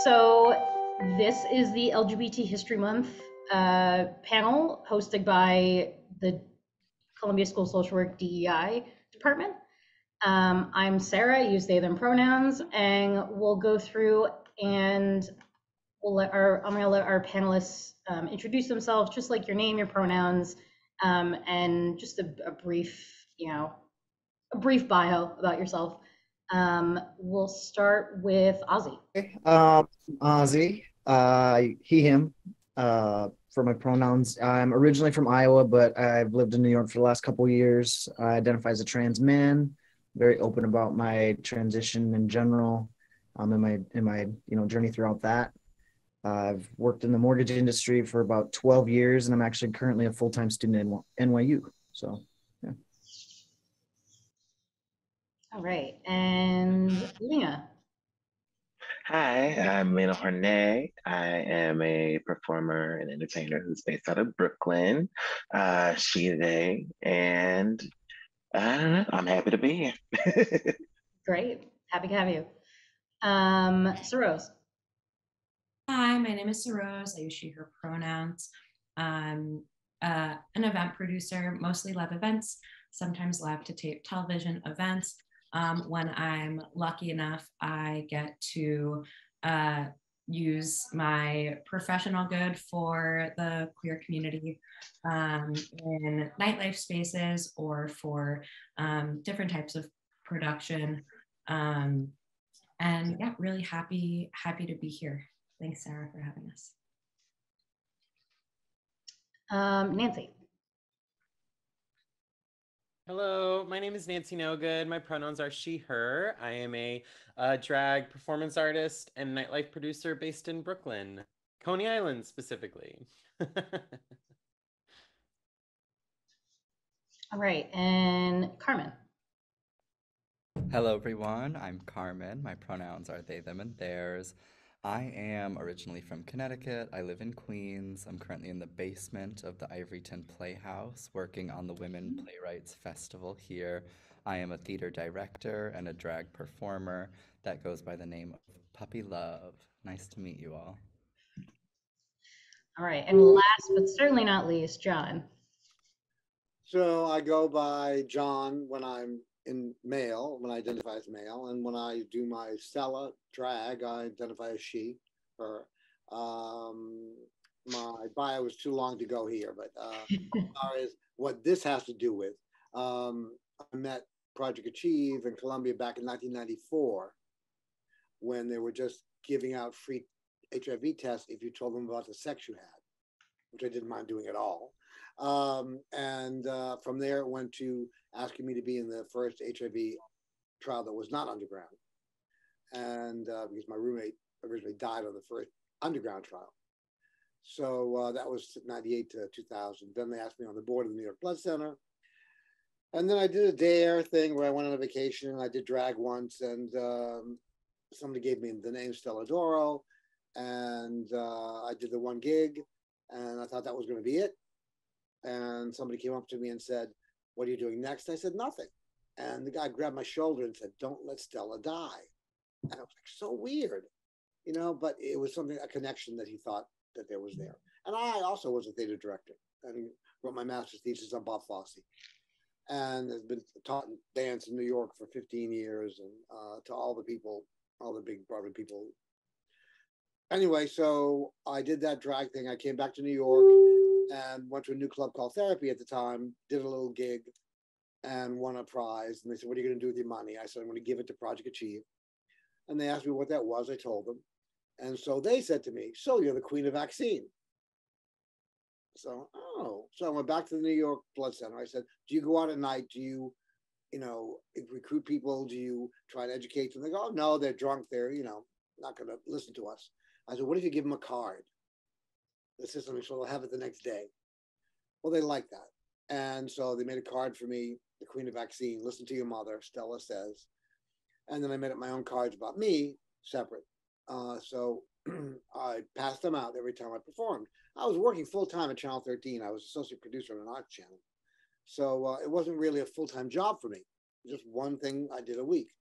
So this is the LGBT History Month panel hosted by the Columbia School Social Work DEI department. I'm Sarah, I use they, them pronouns, and we'll go through and I'm gonna let our panelists introduce themselves, just like your name, your pronouns, and just a brief, a brief bio about yourself. We'll start with Ozzy. Ozzy, he, him, for my pronouns. I'm originally from Iowa, but I've lived in New York for the last couple of years. I identify as a trans man, very open about my transition in general, in my journey throughout that. I've worked in the mortgage industry for about 12 years, and I'm actually currently a full-time student at NYU. So, yeah. All right, and Lena. Hi, I'm Lena Hornet. I am a performer and entertainer who's based out of Brooklyn, she, they, and I don't know, I'm happy to be here. Great, happy to have you. Saros. Hi, my name is Saros. I use she, her pronouns. I'm an event producer, mostly live events, sometimes live to tape television events. When I'm lucky enough, I get to use my professional good for the queer community in nightlife spaces or for different types of production. And yeah, really happy to be here. Thanks, Sarah, for having us. Nancy. Hello, my name is Nancy Nogood. My pronouns are she, her. I am a drag performance artist and nightlife producer based in Brooklyn, Coney Island specifically. All right, and Carmen. Hello, everyone. I'm Carmen. My pronouns are they, them, and theirs. I am originally from Connecticut. I live in Queens. I'm currently in the basement of the Ivoryton Playhouse working on the Women Playwrights Festival here. I am a theater director and a drag performer that goes by the name of Puppy Love. Nice to meet you all. All right, and last but certainly not least, John. So I go by John when I'm in male, when I identify as male, and when I do my Stella drag, I identify as she, her. My bio is too long to go here, but as far as what this has to do with, I met Project Achieve in Columbia back in 1994 when they were just giving out free HIV tests if you told them about the sex you had, which I didn't mind doing at all. From there, it went to asking me to be in the first HIV trial that was not underground. And because my roommate originally died on the first underground trial. So that was 98 to 2000. Then they asked me on the board of the New York Blood Center. And then I did a dare thing where I went on a vacation. I did drag once, and somebody gave me the name Stella Doro. And I did the one gig, and I thought that was going to be it. And somebody came up to me and said, "What are you doing next?" I said, "Nothing." And the guy grabbed my shoulder and said, "Don't let Stella die." And I was like, so weird, but it was something, a connection that he thought that there was there. And I also was a theater director and wrote my master's thesis on Bob Fosse, and has been taught dance in New York for 15 years, and to all the people, all the big Broadway people. Anyway, so I did that drag thing. I came back to New York and went to a new club called Therapy at the time, did a little gig and won a prize. And they said, "What are you going to do with your money?" I said, "I'm going to give it to Project Achieve." And they asked me what that was. I told them. And so they said to me, "So you're the queen of vaccine." So I went back to the New York Blood Center. I said, "Do you go out at night? Do you, recruit people? Do you try to educate them?" They go, "Oh, no, they're drunk. They're, not going to listen to us." I said, "What if you give them a card that says something so they'll have it the next day?" Well, they like that. And so they made a card for me, the queen of vaccine, "Listen to your mother," Stella says. And then I made up my own cards about me, separate. So I passed them out every time I performed. I was working full-time at Channel 13. I was associate producer on an arts channel. So it wasn't really a full-time job for me. Just one thing I did a week.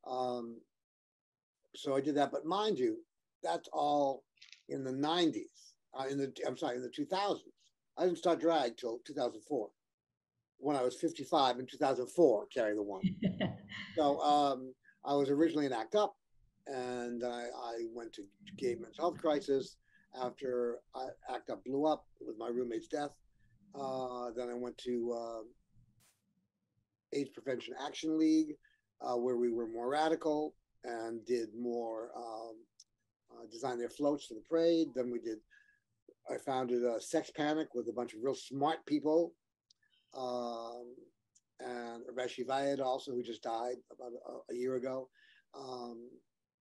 So I did that. But mind you, that's all in the 90s. In the 2000s. I didn't start drag till 2004. When I was 55 in 2004, carrying the one. So I was originally in ACT UP, and I went to gay men's health crisis after ACT UP blew up with my roommate's death. Then I went to AIDS Prevention Action League, where we were more radical and did more design their floats for the parade. Then I founded Sex Panic with a bunch of real smart people. And Rashi Vayed also, who just died about a year ago.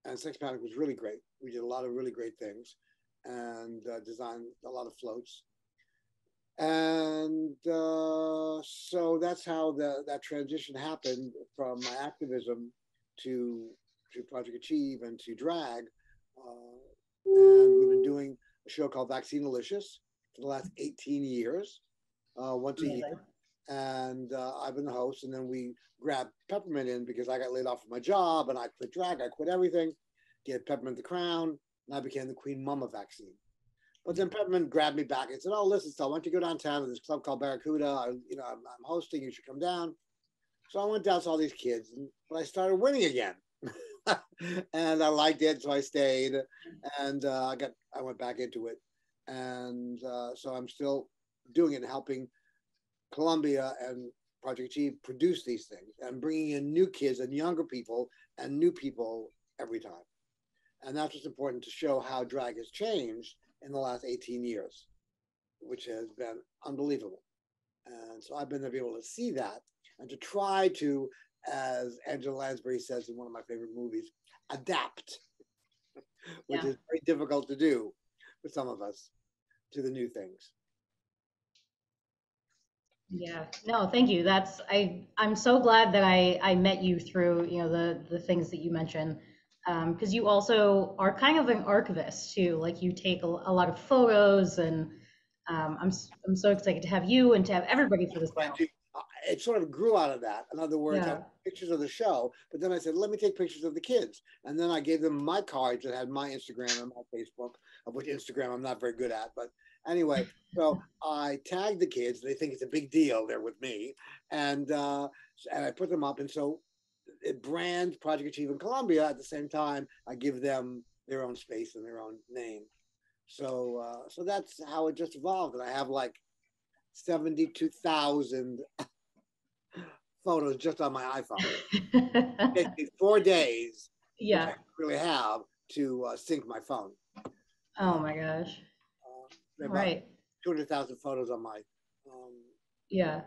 And Sex Panic was really great. We did a lot of really great things and designed a lot of floats. And so that's how that transition happened from my activism to Project Achieve and to drag. And we've been doing a show called Vaccinalicious for the last 18 years, once a year. And I've been the host, and then we grabbed Peppermint in because I got laid off from my job and I quit drag, I quit everything, gave Peppermint the crown, and I became the Queen Mama vaccine. But then Peppermint grabbed me back and said, "Oh, listen, so why don't you go downtown to this club called Barracuda? I'm hosting, you should come down." So I went down, saw these kids, but I started winning again. And I liked it, so I stayed, and I went back into it. And so I'm still doing it and helping Columbia and Project Achieve produce these things and bringing in new kids and younger people and new people every time. And that's what's important to show how drag has changed in the last 18 years, which has been unbelievable. And so I've been able to see that and to try to, as Angela Lansbury says in one of my favorite movies, adapt, which is very difficult to do for some of us, to the new things. Yeah, no, thank you. I'm so glad that I met you through, the things that you mentioned, because you also are kind of an archivist too. Like you take a lot of photos, and I'm so excited to have you and to have everybody for this panel. It sort of grew out of that. In other words, I took pictures of the show, but then I said, let me take pictures of the kids. And then I gave them my cards that had my Instagram and my Facebook, of which Instagram I'm not very good at. But anyway, so I tagged the kids. They think it's a big deal. They're with me. And I put them up. And so it brands Project Achieve in Columbia. At the same time, I give them their own space and their own name. So that's how it just evolved. And I have like 72,000 photos just on my iPhone. It takes me 4 days, which I really have, to sync my phone. Oh my gosh. Right. 200,000 photos on my. Yeah.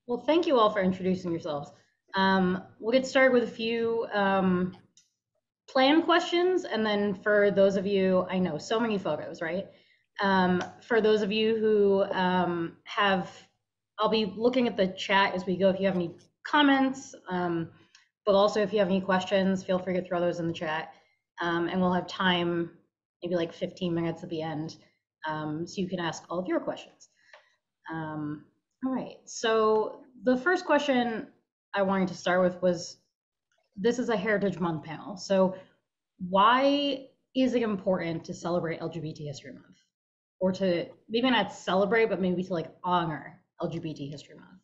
Well, thank you all for introducing yourselves. We'll get started with a few plan questions, and then for those of you, I know so many photos, right? For those of you who I'll be looking at the chat as we go if you have any comments, but also if you have any questions, feel free to throw those in the chat, and we'll have time, maybe like 15 minutes at the end, so you can ask all of your questions. All right, so the first question I wanted to start with was, this is a Heritage Month panel, so why is it important to celebrate LGBT History Month? Or to maybe not celebrate, but maybe to like honor LGBT History Month?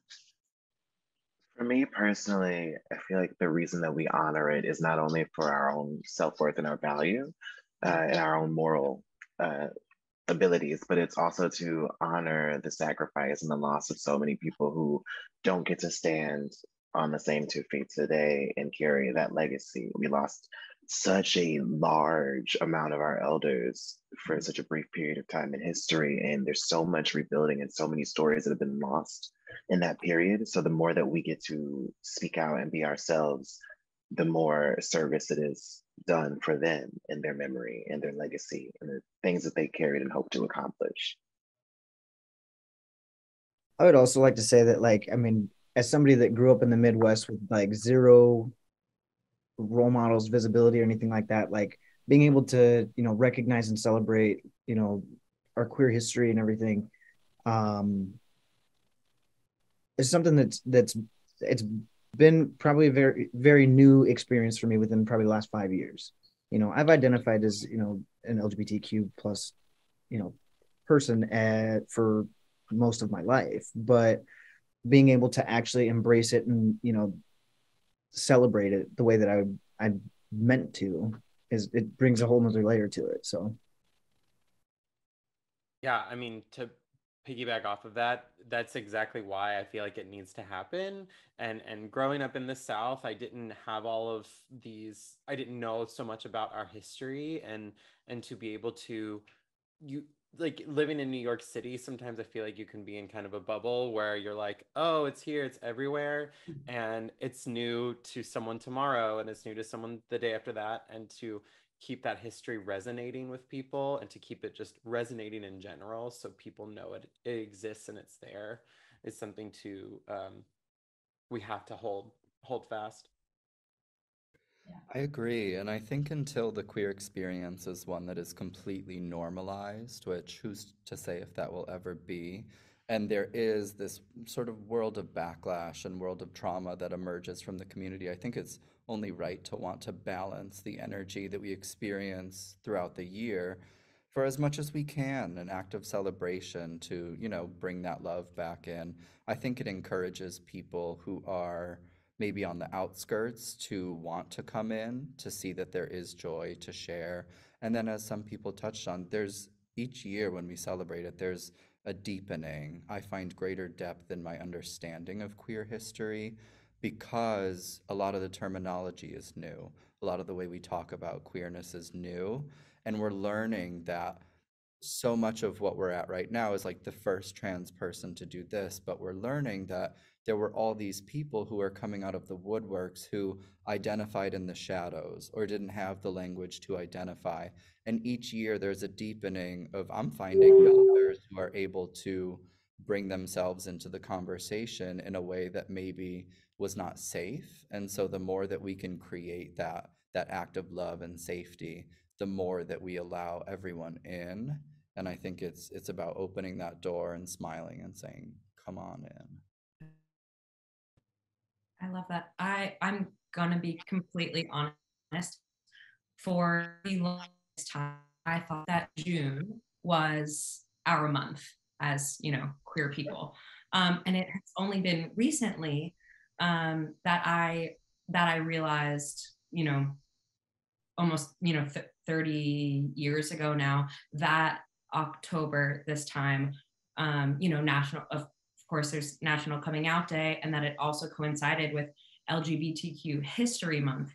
For me personally, I feel like the reason that we honor it is not only for our own self-worth and our value and our own moral abilities, but it's also to honor the sacrifice and the loss of so many people who don't get to stand on the same 2 feet today and carry that legacy. We lost such a large amount of our elders for such a brief period of time in history, and there's so much rebuilding and so many stories that have been lost in that period. So the more that we get to speak out and be ourselves, the more service it is done for them and their memory and their legacy and the things that they carried and hoped to accomplish. I would also like to say that, like, I mean, as somebody that grew up in the Midwest with like zero role models, visibility, or anything like that, like being able to, recognize and celebrate, our queer history and everything, is something it's been probably a very, very new experience for me within probably the last 5 years. I've identified as, an LGBTQ plus, person for most of my life, but being able to actually embrace it and celebrate it the way that I meant to it brings a whole nother layer to it. So Yeah, I mean, to piggyback off of that, that's exactly why I feel like it needs to happen. And growing up in the South, I didn't have all of these, I didn't know so much about our history, and to be able to, you like living in New York City, sometimes I feel like you can be in kind of a bubble where you're like, oh, it's here, it's everywhere, and it's new to someone tomorrow, and it's new to someone the day after that, and to keep that history resonating with people and to keep it just resonating in general so people know it exists and it's there is something to we have to hold fast. I agree. And I think until the queer experience is one that is completely normalized, which who's to say if that will ever be, and there is this sort of world of backlash and world of trauma that emerges from the community, I think it's only right to want to balance the energy that we experience throughout the year for as much as we can, an act of celebration to, bring that love back in. I think it encourages people who are maybe on the outskirts to want to come in to see that there is joy to share. And then, as some people touched on, there's each year when we celebrate it, there's a deepening. I find greater depth in my understanding of queer history because a lot of the terminology is new. A lot of the way we talk about queerness is new. And we're learning that so much of what we're at right now is like the first trans person to do this, but we're learning that there were all these people who are coming out of the woodworks who identified in the shadows or didn't have the language to identify. And each year there's a deepening of I'm finding others who are able to bring themselves into the conversation in a way that maybe was not safe. And so the more that we can create that act of love and safety, the more that we allow everyone in. And I think it's about opening that door and smiling and saying, come on in. I love that. I'm gonna be completely honest. For the longest time, I thought that June was our month as queer people, and it has only been recently that I realized, almost 30 years ago now, that October this time, national of course there's National Coming Out Day, and that it also coincided with LGBTQ History Month.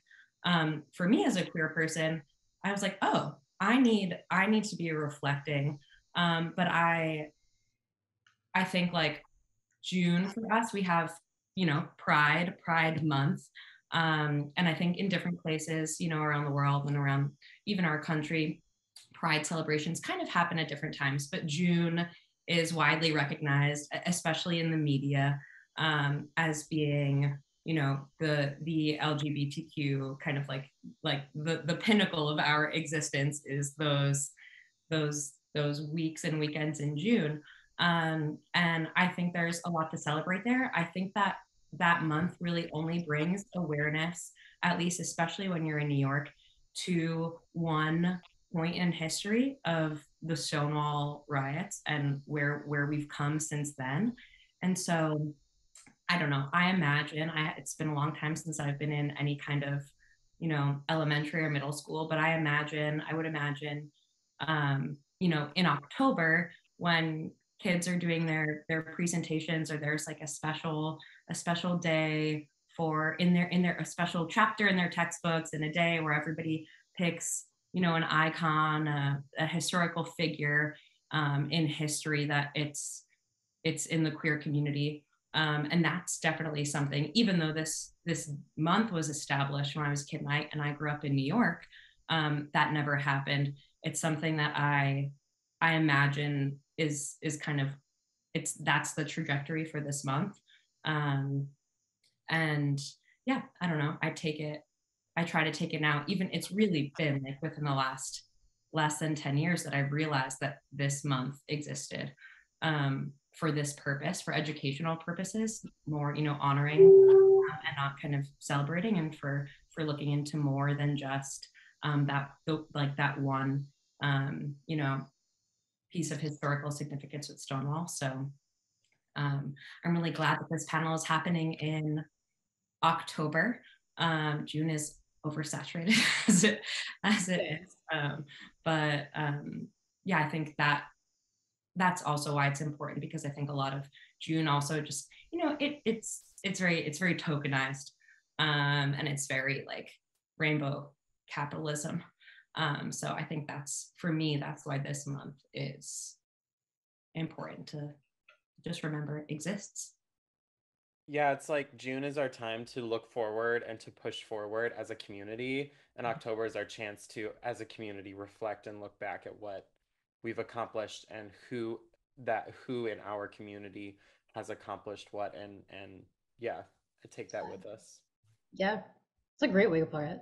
For me as a queer person, I was like, oh, I need to be reflecting. But I think like June for us, we have, Pride Month. And I think in different places, around the world and around even our country, Pride celebrations kind of happen at different times, but June is widely recognized, especially in the media, as being, the LGBTQ kind of like the pinnacle of our existence is those weeks and weekends in June. And I think there's a lot to celebrate there. I think that that month really only brings awareness, at least especially when you're in New York, to one point in history of the Stonewall riots and where we've come since then. And so I don't know. I imagine it's been a long time since I've been in any kind of, elementary or middle school, but I would imagine, in October when kids are doing their presentations, or there's like a special day for in their a special chapter in their textbooks, in a day where everybody picks, an icon, a historical figure in history that it's in the queer community. And that's definitely something, even though this month was established when I was a kid and I grew up in New York, that never happened. It's something that I imagine is kind of that's the trajectory for this month. Um, and yeah, I don't know. I try to take it now. Even it's really been like within the last less than 10 years that I've realized that this month existed, for this purpose, for educational purposes, more, honoring, and not kind of celebrating, and for looking into more than just that one you know, piece of historical significance with Stonewall. So I'm really glad that this panel is happening in October. June is oversaturated as it is. Yeah, I think that's also why it's important, because I think a lot of June also just, you know, it's very tokenized, and it's very like rainbow capitalism. So I think that's, for me, that's why this month is important to just remember it exists. Yeah, it's like June is our time to look forward and to push forward as a community, and October is our chance to, as a community, reflect and look back at what we've accomplished and who in our community has accomplished what, and yeah, I take that with us. Yeah, it's a great way to put it.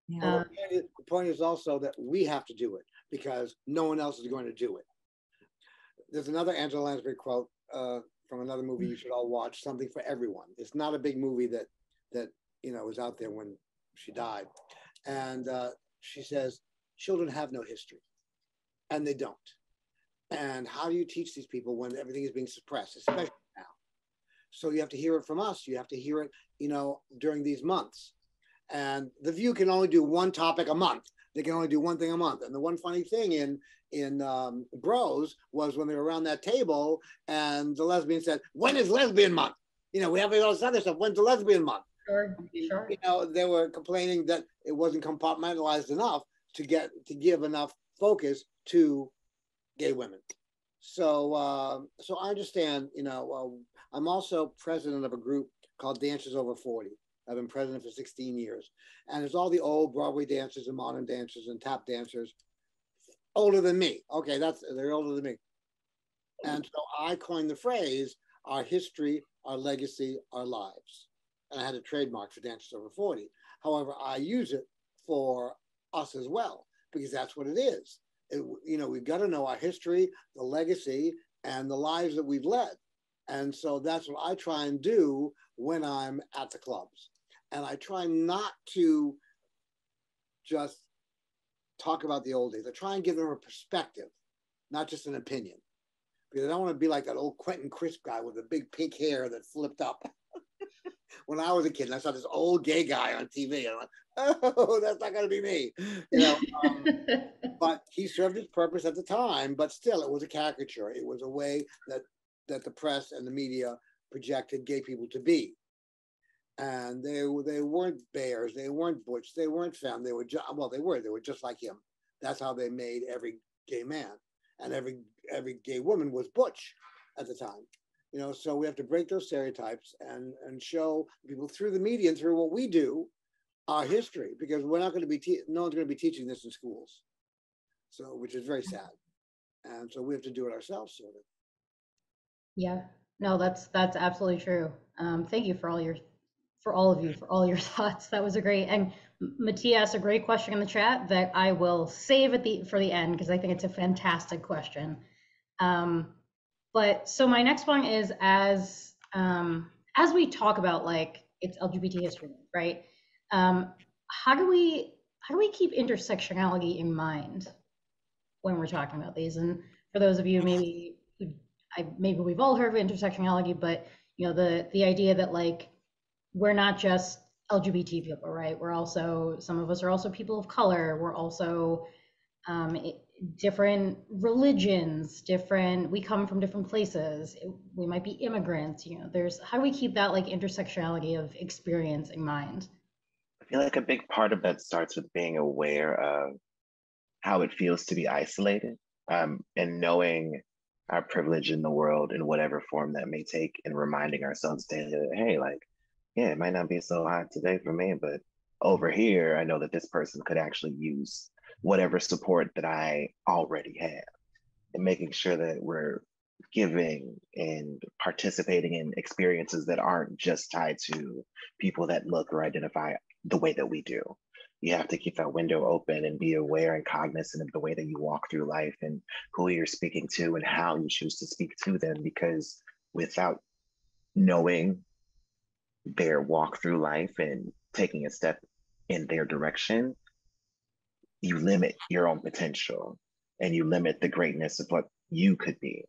Yeah. The point is also that we have to do it because no one else is going to do it. There's another Angela Lansbury quote from another movie you should all watch, Something for Everyone. It's not a big movie that you know was out there when she died, and she says children have no history, and they don't. And how do you teach these people when everything is being suppressed, especially now? So you have to hear it from us. You have to hear it, you know, during these months. And The View can only do one topic a month. They can only do one thing a month. And the one funny thing in Bros was when they were around that table and the lesbian said, "When is Lesbian Month? You know, we have all this other stuff. When's the Lesbian Month?" Sure. You know, they were complaining that it wasn't compartmentalized enough to give enough focus to gay women. So so I understand. You know, I'm also president of a group called Dancers Over 40. I've been president for 16 years. And there's all the old Broadway dancers and modern dancers and tap dancers older than me. Okay, they're older than me. And so I coined the phrase, our history, our legacy, our lives. And I had a trademark for Dancers Over 40. However, I use it for us as well, because that's what it is. You know, we've got to know our history, the legacy, and the lives that we've led. And so that's what I try and do when I'm at the clubs. And I try not to just talk about the old days. I try and give them a perspective, not just an opinion. Because I don't want to be like that old Quentin Crisp guy with the big pink hair that flipped up. When I was a kid and I saw this old gay guy on TV, I'm like, oh, that's not going to be me. You know, but he served his purpose at the time, but still it was a caricature. It was a way that the press and the media projected gay people to be. And they weren't bears, they weren't butch, they weren't femme, they were they were just like him. That's how they made every gay man, and every gay woman was butch at the time. You know, so we have to break those stereotypes and show people through the media and through what we do our history, because we're not going to be no one's going to be teaching this in schools. So, which is very sad, and so we have to do it ourselves, sort of. Yeah, no, that's absolutely true. Thank you for all of you for all your thoughts. That was a great, and Mattia asked a great question in the chat that I will save for the end because I think it's a fantastic question. But so my next one is as we talk about like it's LGBT history, right? How do we keep intersectionality in mind when we're talking about these? And for those of you maybe we've all heard of intersectionality, but you know the idea that like we're not just LGBT people, right? We're also, some of us are also people of color. We're also different religions, we come from different places. We might be immigrants, you know, how do we keep that like intersectionality of experience in mind? I feel like a big part of that starts with being aware of how it feels to be isolated, and knowing our privilege in the world in whatever form that may take, and reminding ourselves daily that, hey, like, yeah, it might not be so hot today for me, but over here, I know that this person could actually use whatever support that I already have, and making sure that we're giving and participating in experiences that aren't just tied to people that look or identify the way that we do. You have to keep that window open and be aware and cognizant of the way that you walk through life and who you're speaking to and how you choose to speak to them, because without knowing their walk through life and taking a step in their direction, you limit your own potential. and you limit the greatness of what you could be.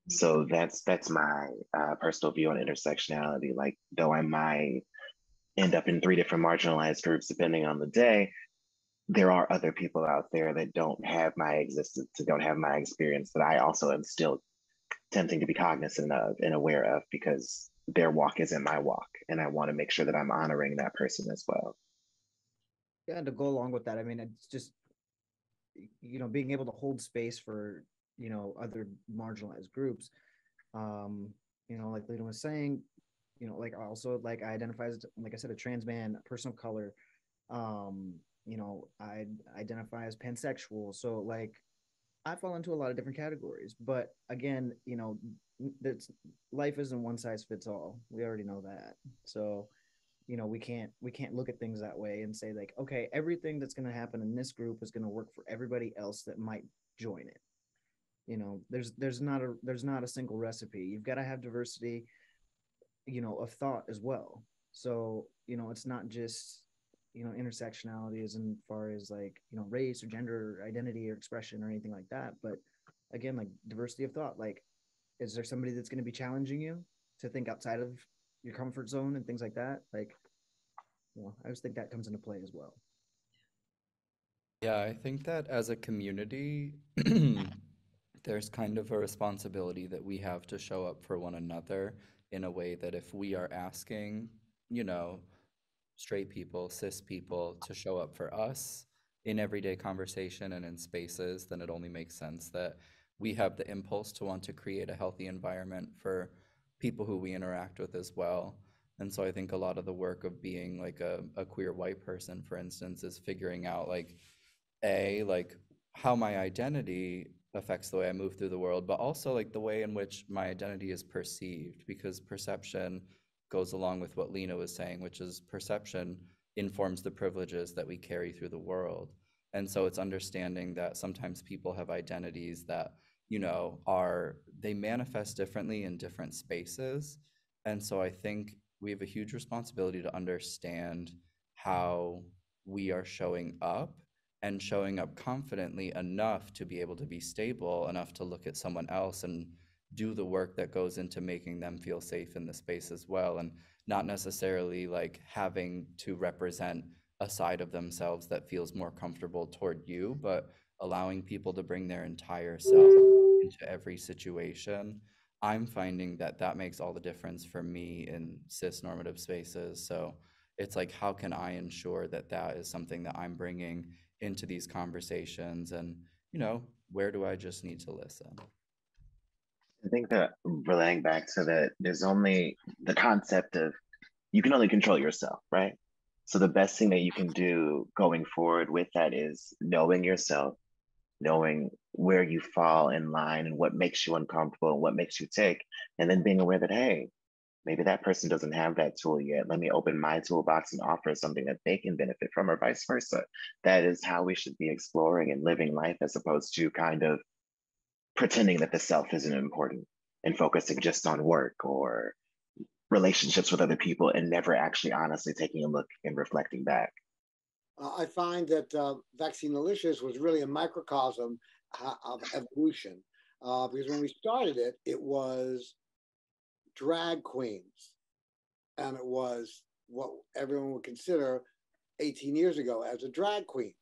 So that's my personal view on intersectionality. Like, though I might end up in 3 different marginalized groups depending on the day, there are other people out there that don't have my existence, that don't have my experience, that I also am still tempting to be cognizant of and aware of, because their walk isn't my walk, and I want to make sure that I'm honoring that person as well. Yeah, and to go along with that, I mean, it's just, being able to hold space for, other marginalized groups. Like Lena was saying, like also like I identify as, like I said, a trans man, a person of color. I identify as pansexual. So like I fall into a lot of different categories. But again, that's life isn't one size fits all. We already know that. So we can't look at things that way and say like, okay, everything that's going to happen in this group is going to work for everybody else that might join it. There's not a single recipe. You've got to have diversity, of thought as well. So it's not just intersectionality as in far as like race or gender or identity or expression or anything like that, but again, like diversity of thought. Like, is there somebody that's going to be challenging you to think outside of your comfort zone and things like that? Like, I just think that comes into play as well. Yeah, I think that as a community, there's kind of a responsibility that we have to show up for one another in a way that if we are asking, you know, straight people, cis people to show up for us in everyday conversation and in spaces, then it only makes sense that we have the impulse to want to create a healthy environment for people who we interact with as well. And so I think a lot of the work of being like a queer white person, for instance, is figuring out like how my identity affects the way I move through the world, but also like the way in which my identity is perceived, because perception goes along with what Lena was saying, which is perception informs the privileges that we carry through the world. And so it's understanding that sometimes people have identities that, they manifest differently in different spaces. And so I think we have a huge responsibility to understand how we are showing up and showing up confidently enough to be able to be stable enough to look at someone else and do the work that goes into making them feel safe in the space as well, and not necessarily like having to represent a side of themselves that feels more comfortable toward you, but allowing people to bring their entire self into every situation. I'm finding that that makes all the difference for me in cis normative spaces. So it's like, how can I ensure that that is something that I'm bringing into these conversations? And, where do I just need to listen? I think that relating back to that, there's only the concept of you can only control yourself, right? So the best thing that you can do going forward with that is knowing yourself, knowing where you fall in line and what makes you uncomfortable and what makes you tick, and then being aware that, hey, maybe that person doesn't have that tool yet. Let me open my toolbox and offer something that they can benefit from, or vice versa. That is how we should be exploring and living life, as opposed to kind of pretending that the self isn't important and focusing just on work or relationships with other people and never actually honestly taking a look and reflecting back. I find that Vaccine Delicious was really a microcosm of evolution, because when we started it, it was drag queens, and it was what everyone would consider 18 years ago as a drag queen.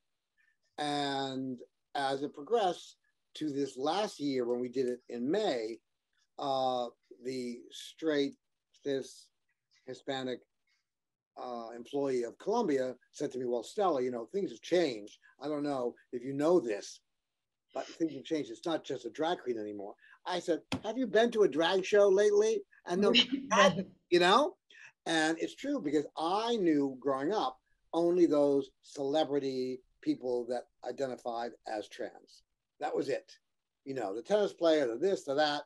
And as it progressed to this last year, when we did it in May, the straight, cis, Hispanic employee of Columbia said to me, well, Stella, things have changed. I don't know if you know this, but things have changed. It's not just a drag queen anymore. I said, have you been to a drag show lately? And no, and it's true, because I knew growing up only those celebrity people that identified as trans. That was it. The tennis player, the this, the that.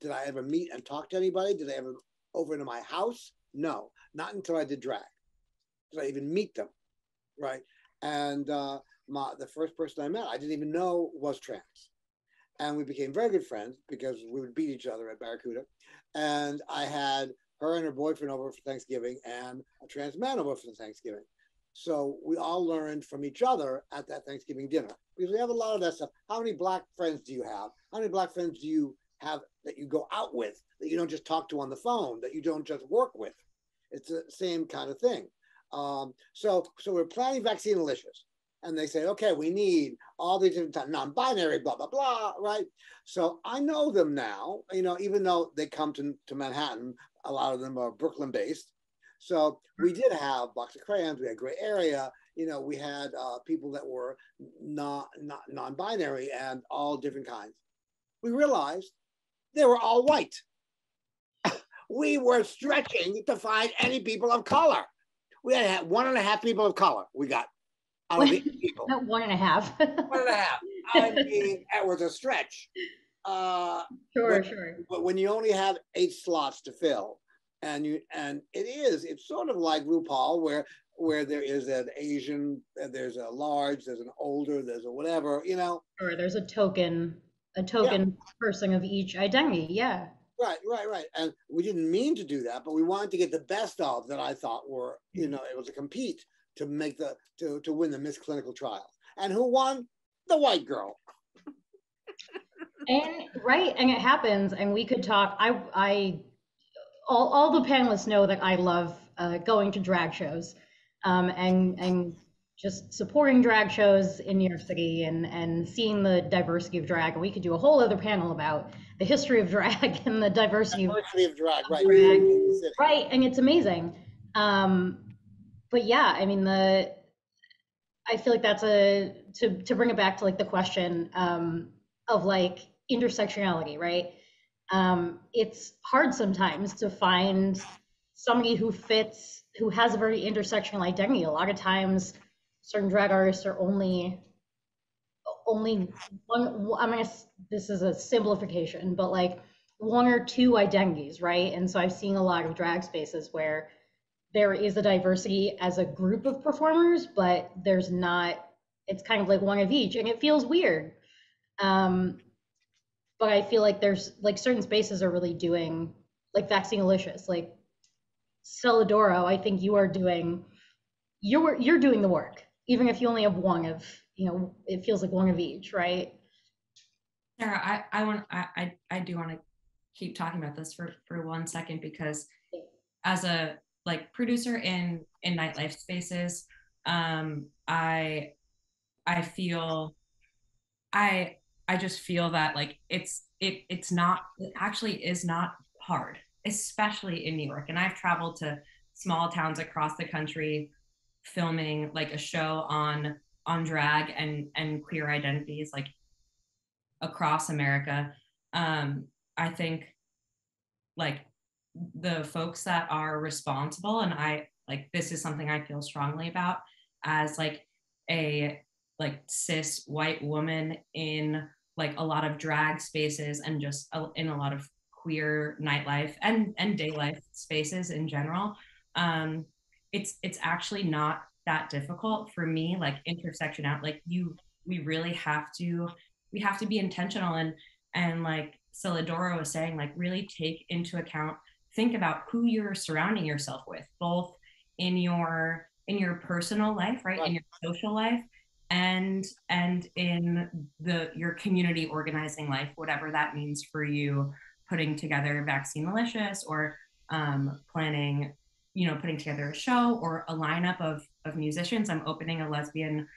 Did I ever meet and talk to anybody? Did I ever over into my house? No, not until I did drag. Did I even meet them, right? And the first person I met, I didn't even know was trans. And we became very good friends because we would beat each other at Barracuda. And I had her and her boyfriend over for Thanksgiving and a trans man over for Thanksgiving. So we all learned from each other at that Thanksgiving dinner because we have a lot of that stuff. How many Black friends do you have? How many Black friends do you have that you go out with, that you don't just talk to on the phone, that you don't just work with? It's the same kind of thing. So we're planning Vaccinalicious, and they say, okay, we need all these different non-binary, blah, blah, blah, right? So I know them now, even though they come to Manhattan, a lot of them are Brooklyn based. So we did have box of crayons, we had gray area, we had people that were not non-binary and all different kinds. We realized they were all white. We were stretching to find any people of color. We had 1.5 people of color we got out of the people. Not 1.5. 1.5. I mean, it was a stretch. Sure. But when you only have 8 slots to fill, and it's sort of like RuPaul, where there is an Asian, there's a large, there's an older, there's a whatever, Or there's a token person of each identity. Yeah. Right. And we didn't mean to do that, but we wanted to get the best of that I thought were, able to compete to make to win the Miss Clinical Trials. And who won? The white girl. And it happens, and we could talk. All the panelists know that I love going to drag shows, and just supporting drag shows in New York City and seeing the diversity of drag. And we could do a whole other panel about the history of drag and the diversity of drag, right? Drag. Right, and it's amazing. But yeah, I mean, I feel like that's to bring it back to like the question of like intersectionality, right? It's hard sometimes to find somebody who has a very intersectional identity. A lot of times certain drag artists are only one, this is a simplification, but like 1 or 2 identities, right? And so I've seen a lot of drag spaces where there is a diversity as a group of performers, but there's not, it's kind of like one of each, and it feels weird. But I feel like there's like certain spaces are really doing, like Vaccinalicious, like Celadoro, I think you're doing the work, even if you only have one of, it feels like one of each, right? Sarah, I do want to keep talking about this for 1 second, because as a like producer in nightlife spaces, I just feel that like it actually is not hard, especially in New York. And I've traveled to small towns across the country filming like a show on drag and queer identities like across America. I think like the folks that are responsible, and this is something I feel strongly about as like a like cis white woman in like a lot of drag spaces and just in a lot of queer nightlife and day life spaces in general. It's actually not that difficult for me, like intersection out, like we really have to be intentional and like Celadoro was saying, like really take into account, think about who you're surrounding yourself with, both in your personal life, right? In your social life, and in your community organizing life, whatever that means for you, putting together Vaccinalicious or planning, putting together a show or a lineup of musicians. I'm opening a lesbian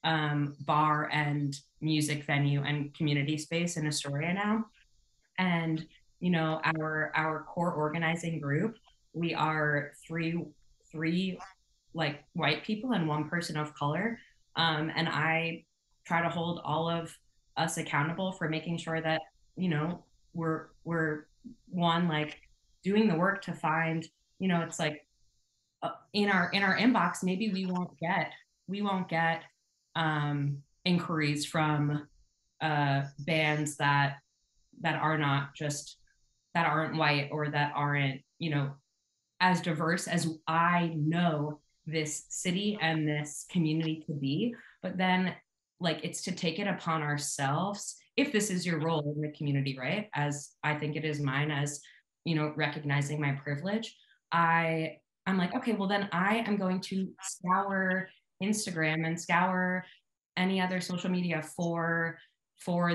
bar and music venue and community space in Astoria now. And, our core organizing group, we are three like white people and 1 person of color. And I try to hold all of us accountable for making sure that, we're one, like doing the work to find, it's like in our inbox, maybe we won't get inquiries from bands that aren't white or that aren't, as diverse as I know this city and this community to be. But then like it's to take it upon ourselves, if this is your role in the community, right? As I think it is mine, as recognizing my privilege, I I'm like, okay, well then I am going to scour Instagram and scour any other social media for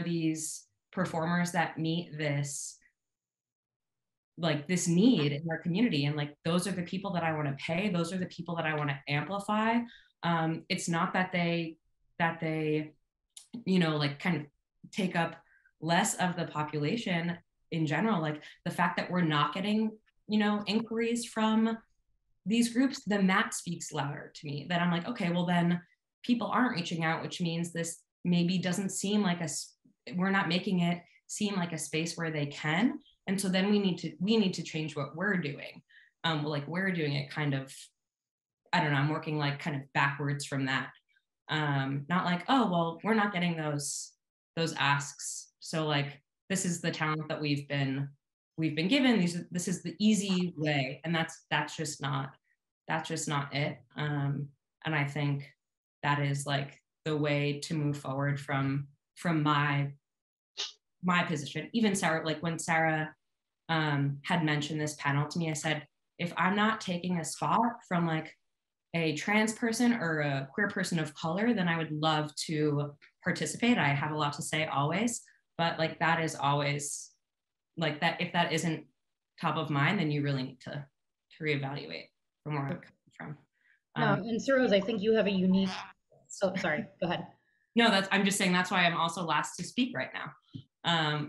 these performers that meet this need in our community. And like, those are the people that I want to pay. Those are the people that I want to amplify. It's not that they, like kind of take up less of the population in general. Like the fact that we're not getting, inquiries from these groups, then that speaks louder to me, that I'm like, okay, well then people aren't reaching out, which means this maybe doesn't seem like we're not making it seem like a space where they can. And so then we need to change what we're doing. Like we're doing it kind of, I don't know, I'm working like kind of backwards from that. Not like, oh, well, we're not getting those asks. So like, this is the talent that we've been given. This is the easy way. And that's just not it. And I think that is like the way to move forward from my position. Even Sarah, like when Sarah had mentioned this panel to me, I said, if I'm not taking a spot from like a trans person or a queer person of color, then I would love to participate. I have a lot to say always, but like that is always like that. If that isn't top of mind, then you really need to reevaluate from where I'm coming from. No, and Sarose, I think you have a unique, so sorry, go ahead. No, I'm just saying that's why I'm also last to speak right now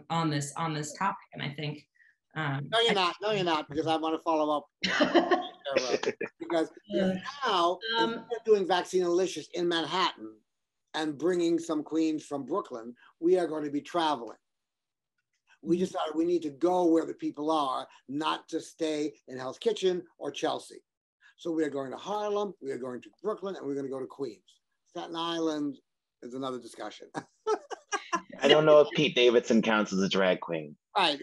on this topic. And I think no, you're not, because I want to follow up. because now instead of doing Vaccinalicious in Manhattan and bringing some queens from Brooklyn, we are going to be traveling. We decided we need to go where the people are, not to stay in Hell's Kitchen or Chelsea. So we are going to Harlem, we are going to Brooklyn, and we're going to go to Queens. Staten Island is another discussion. I don't know if Pete Davidson counts as a drag queen. Right.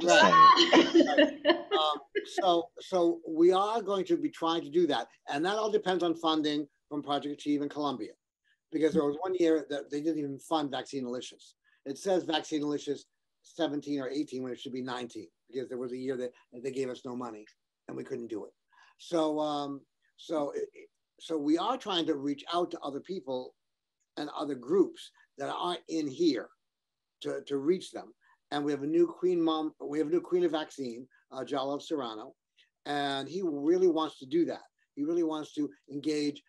So we are going to be trying to do that. And that all depends on funding from Project Achieve and Columbia. Because there was one year that they didn't even fund Vaccinalicious. It says Vaccinalicious 17 or 18 when it should be 19, because there was a year that they gave us no money and we couldn't do it. So we are trying to reach out to other people and other groups that aren't in here to reach them. And we have a new queen of vaccine, Jalov Serrano, and he really wants to do that. He really wants to engage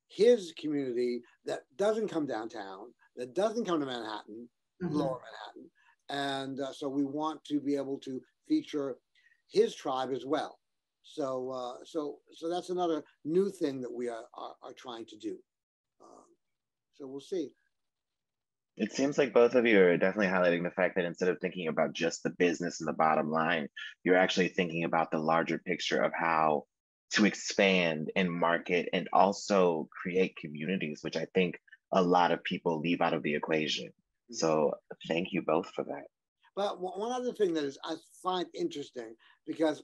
his community that doesn't come downtown, that doesn't come to Manhattan, lower Manhattan. And so we want to be able to feature his tribe as well. So that's another new thing that we are trying to do. So we'll see. It seems like both of you are definitely highlighting the fact that instead of thinking about just the business and the bottom line, you're actually thinking about the larger picture of how to expand and market and also create communities, which I think a lot of people leave out of the equation. So thank you both for that. But one other thing that I find interesting, because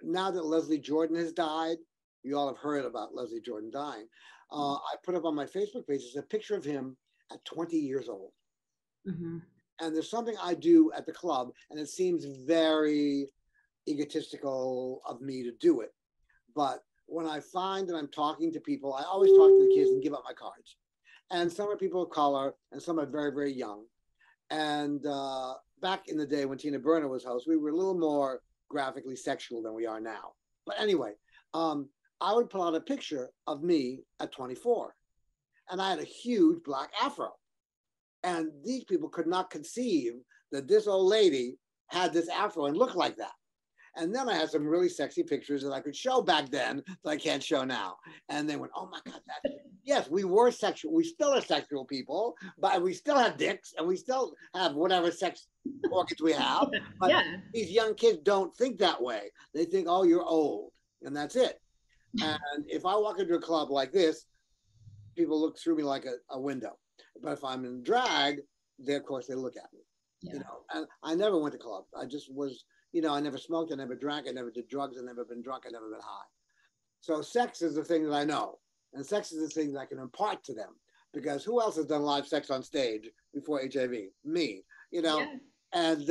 now that Leslie Jordan has died, you all have heard about Leslie Jordan dying. I put up on my Facebook page is a picture of him at 20 years old. And there's something I do at the club, and it seems very egotistical of me to do it. But when I find that I'm talking to people, I always talk to the kids and give up my cards. And some are people of color, and some are very, very young. And back in the day when Tina Burner was host, we were a little more graphically sexual than we are now. But anyway, I would pull out a picture of me at 24. And I had a huge black afro. And these people could not conceive that this old lady had this afro and looked like that. And then I had some really sexy pictures that I could show back then that I can't show now. And they went, oh my God, yes, we were sexual. We still are sexual people, but we still have dicks and we still have whatever sex organs we have. But these young kids don't think that way. They think, oh, you're old, and that's it. And if I walk into a club like this, people look through me like a window. But if I'm in drag, of course they look at me. You know, and I never went to clubs. I just was, I never smoked, I never drank, I never did drugs, I never been drunk, I never been high. So sex is the thing that I know. And sex is the thing that I can impart to them. Because who else has done live sex on stage before HIV? Me, And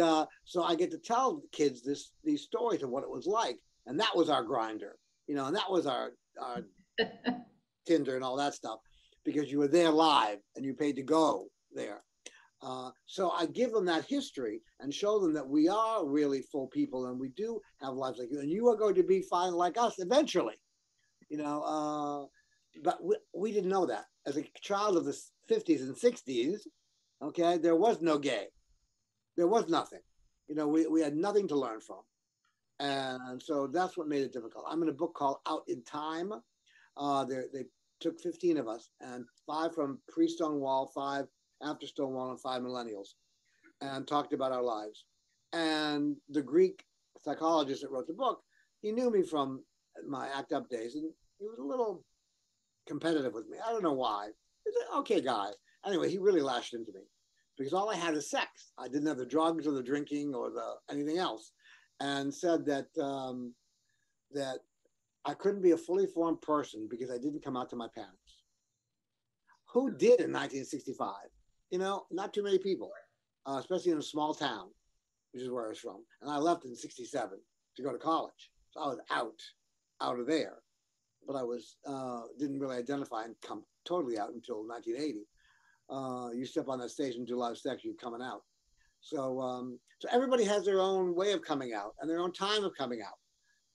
so I get to tell kids these stories of what it was like. And that was our grinder. you know, and that was our Tinder and all that stuff, because you were there live and you paid to go there. So I give them that history and show them that we are really full people and we do have lives like you, and you are going to be fine like us eventually, you know. But we didn't know that. As a child of the 50s and 60s, okay, there was no gay. There was nothing. You know, we had nothing to learn from. And so that's what made it difficult. I'm in a book called Out in Time. They took 15 of us, and 5 from pre-Stonewall, 5 after Stonewall, and 5 millennials, and talked about our lives. And the Greek psychologist that wrote the book, he knew me from my ACT UP days, and he was a little competitive with me. I don't know why. He's an okay guy. Anyway, he really lashed into me because all I had is sex. I didn't have the drugs or the drinking or the anything else, and said that that I couldn't be a fully formed person because I didn't come out to my parents. Who did in 1965? You know, not too many people, especially in a small town, which is where I was from. And I left in 67 to go to college. So I was out of there. But I was didn't really identify and come totally out until 1980. You step on that stage and do live sex, you're coming out. So everybody has their own way of coming out and their own time of coming out.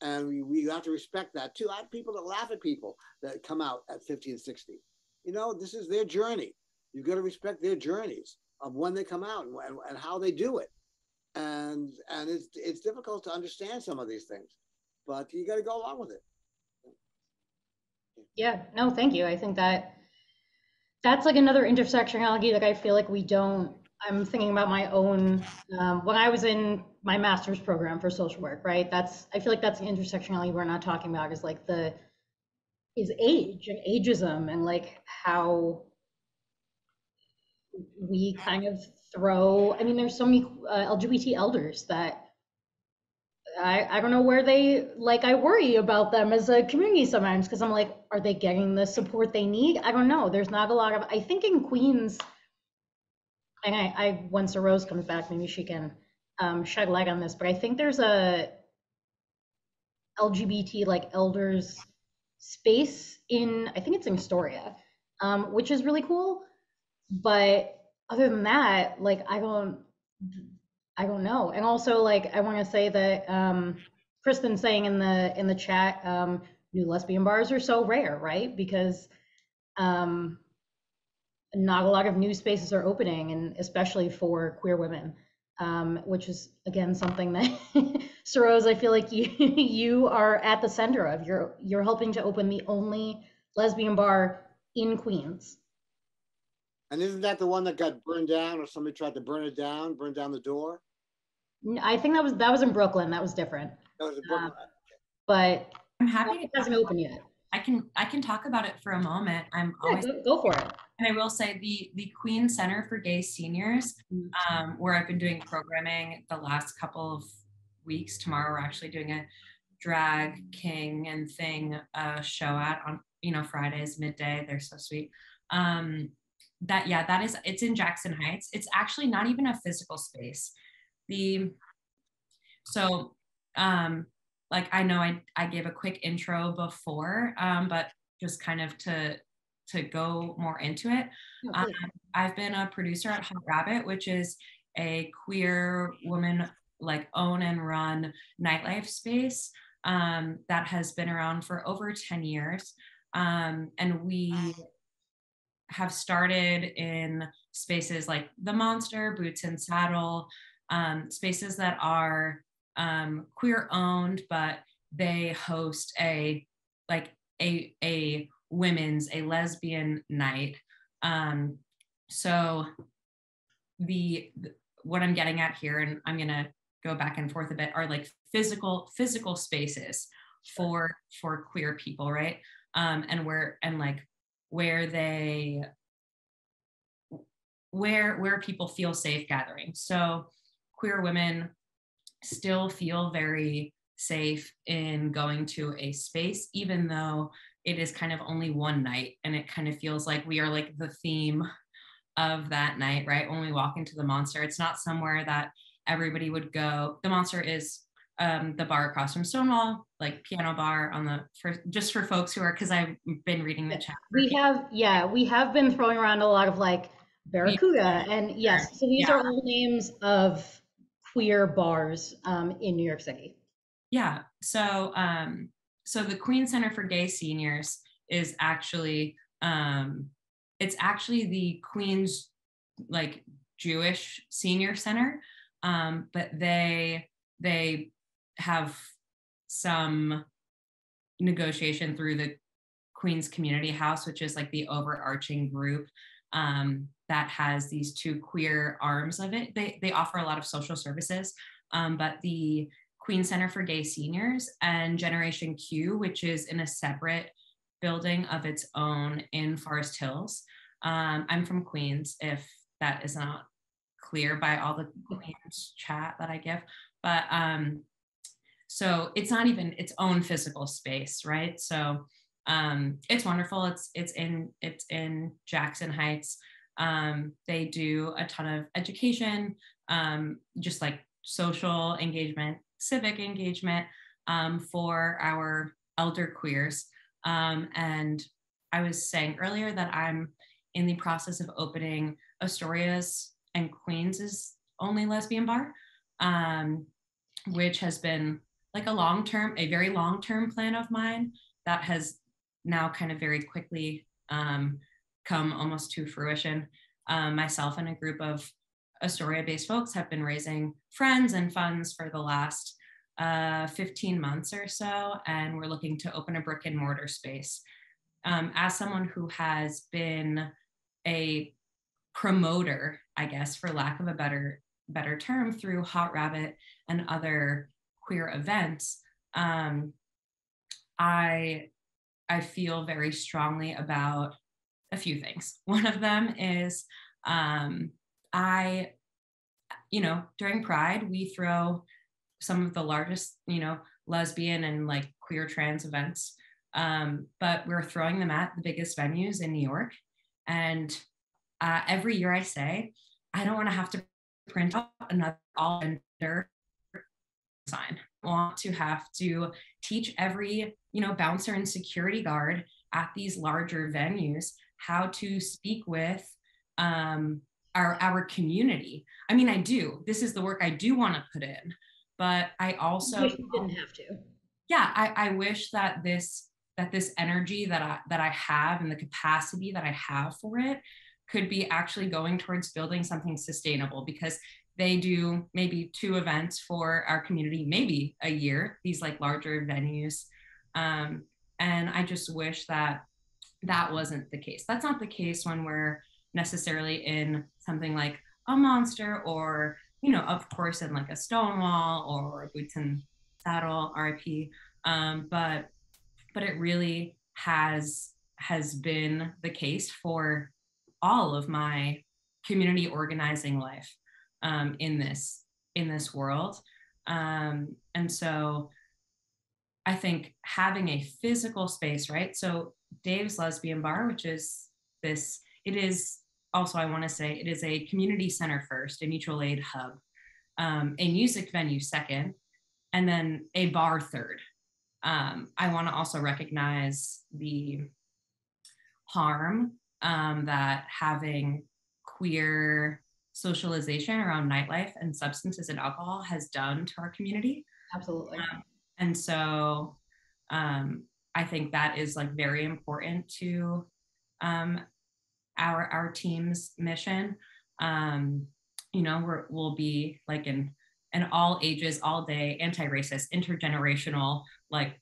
And we have to respect that too. I have people that laugh at people that come out at 50 and 60. You know, this is their journey. You've got to respect their journeys of when they come out and how they do it. And it's difficult to understand some of these things, but you got to go along with it. Yeah, no, thank you. I think that's like another intersectionality that I feel like we don't. I'm thinking about my own, when I was in my master's program for social work, right? I feel like that's the intersectionality we're not talking about, is like is age and ageism, and like how we kind of throw, I mean, there's so many LGBT elders that I don't know where they, like, I worry about them as a community sometimes, because I'm like, are they getting the support they need? I don't know. There's not a lot of, I think in Queens, and I once a Rose comes back, maybe she can shed light on this, but I think there's a LGBT like elders space in, I think it's in Astoria, which is really cool. But other than that, like, I don't know. And also, like, I want to say that Kristen saying in the chat, new lesbian bars are so rare, right? Because not a lot of new spaces are opening, and especially for queer women, which is again something that Saroz, I feel like you are at the center of. You're helping to open the only lesbian bar in Queens. And isn't that the one that got burned down, or somebody tried to burn down the door? I think that was in Brooklyn. That was different. That was in Brooklyn. But I'm happy it hasn't opened yet. I can talk about it for a moment. I'm always go for it. And I will say the Queen Center for Gay Seniors, where I've been doing programming the last couple of weeks. Tomorrow we're actually doing a drag king and thing show on Fridays midday. They're so sweet. It's in Jackson Heights. It's actually not even a physical space. Like, I know I gave a quick intro before, but just kind of to go more into it. I've been a producer at Hot Rabbit, which is a queer woman like own and run nightlife space that has been around for over 10 years. And we have started in spaces like The Monster, Boots and Saddle, spaces that are queer owned, but they host a lesbian night. So what I'm getting at here, and I'm gonna go back and forth a bit, are like physical spaces for queer people, right? And where people feel safe gathering. So queer women still feel very safe in going to a space, even though it is kind of only one night, and it kind of feels like we are like the theme of that night, right? When we walk into the Monster, it's not somewhere that everybody would go. The Monster is the bar across from Stonewall, like piano bar on the just for folks who are, because I've been reading the chat. We have been throwing around a lot of like Barracuda, and yes, so these are all names of queer bars in New York City. Yeah. So so the Queen Center for Gay Seniors is actually it's actually the Queen's like Jewish senior center, but they have some negotiation through the Queen's Community House, which is like the overarching group that has these two queer arms of it. They offer a lot of social services, but the Queen Center for Gay Seniors and Generation Q, which is in a separate building of its own in Forest Hills. I'm from Queens, if that is not clear by all the Queens chat that I give, but so it's not even its own physical space, right? So it's wonderful. It's in Jackson Heights. They do a ton of education, just like social engagement, civic engagement for our elder queers. And I was saying earlier that I'm in the process of opening Astoria's and Queens's only lesbian bar, which has been like a very long-term plan of mine that has now kind of very quickly come almost to fruition. Myself and a group of Astoria-based folks have been raising friends and funds for the last 15 months or so, and we're looking to open a brick and mortar space. As someone who has been a promoter, I guess, for lack of a better term, through Hot Rabbit and other queer events, I feel very strongly about a few things. One of them is during Pride, we throw some of the largest, lesbian and like queer trans events, but we're throwing them at the biggest venues in New York. And every year I say, I don't want to have to print out another all gender sign. I want to have to teach every, bouncer and security guard at these larger venues how to speak with our community. I mean, I do. This is the work I do want to put in, but I also wish we didn't have to. Yeah, I wish that this energy that I have and the capacity that I have for it could be actually going towards building something sustainable, because they do maybe 2 events for our community, maybe a year, these like larger venues. And I just wish that wasn't the case. That's not the case when we're necessarily in something like a Monster or, of course, in like a Stonewall or a Boots and Saddle, RIP. But it really has been the case for all of my community organizing life in this world. And so I think having a physical space, right? So Dave's Lesbian Bar, which is it is also, I want to say, it is a community center first, a mutual aid hub, a music venue second, and then a bar third. I want to also recognize the harm that having queer socialization around nightlife and substances and alcohol has done to our community. Absolutely. And so I think that is like very important to our team's mission. We'll be like an all ages, all day, anti-racist, intergenerational like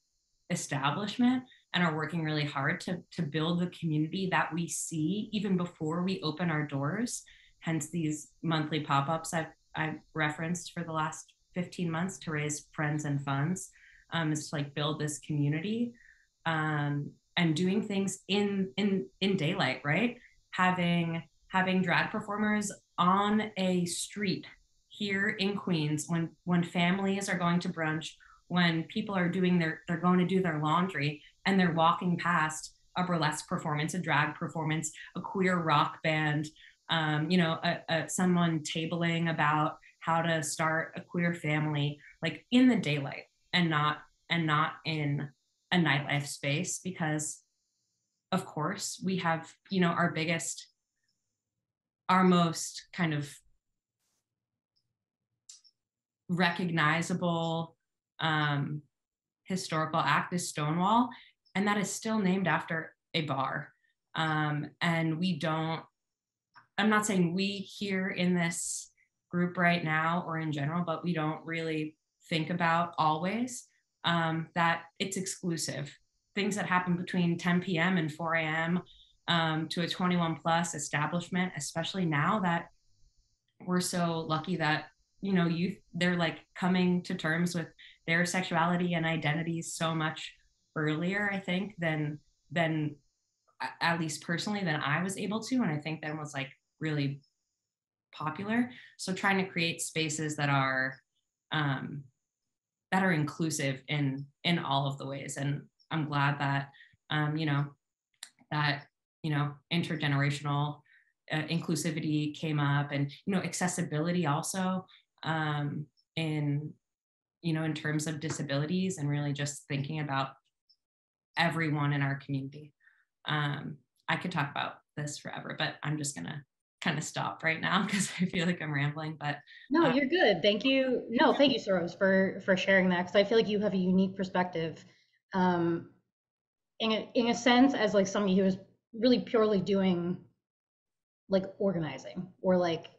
establishment, and are working really hard to build the community that we see even before we open our doors. Hence these monthly pop-ups I've referenced for the last 15 months to raise friends and funds, is to like build this community, and doing things in daylight, right? Having drag performers on a street here in Queens when families are going to brunch, when people are they're going to do their laundry and they're walking past a burlesque performance, a drag performance, a queer rock band, someone tabling about how to start a queer family like in the daylight and not in a nightlife space, because of course we have, you know, our most kind of recognizable historical act is Stonewall, and that is still named after a bar. And we don't, I'm not saying we here in this group right now or in general, but we don't really think about always that it's exclusive. Things that happen between 10 p.m. and 4 a.m. To a 21 plus establishment, especially now that we're so lucky that, you know, youth, they're like coming to terms with their sexuality and identities so much earlier, I think, than at least personally than I was able to. And I think then was like really popular. So trying to create spaces that are inclusive in all of the ways. And I'm glad that you know, that, you know, intergenerational inclusivity came up, and, you know, accessibility also in, you know, in terms of disabilities, and really just thinking about everyone in our community. I could talk about this forever, but I'm just gonna kind of stop right now because I feel like I'm rambling. But No, you're good. Thank you. No, thank you, Soros, for sharing that, because I feel like you have a unique perspective. In a sense, as like somebody who is really purely doing like organizing or like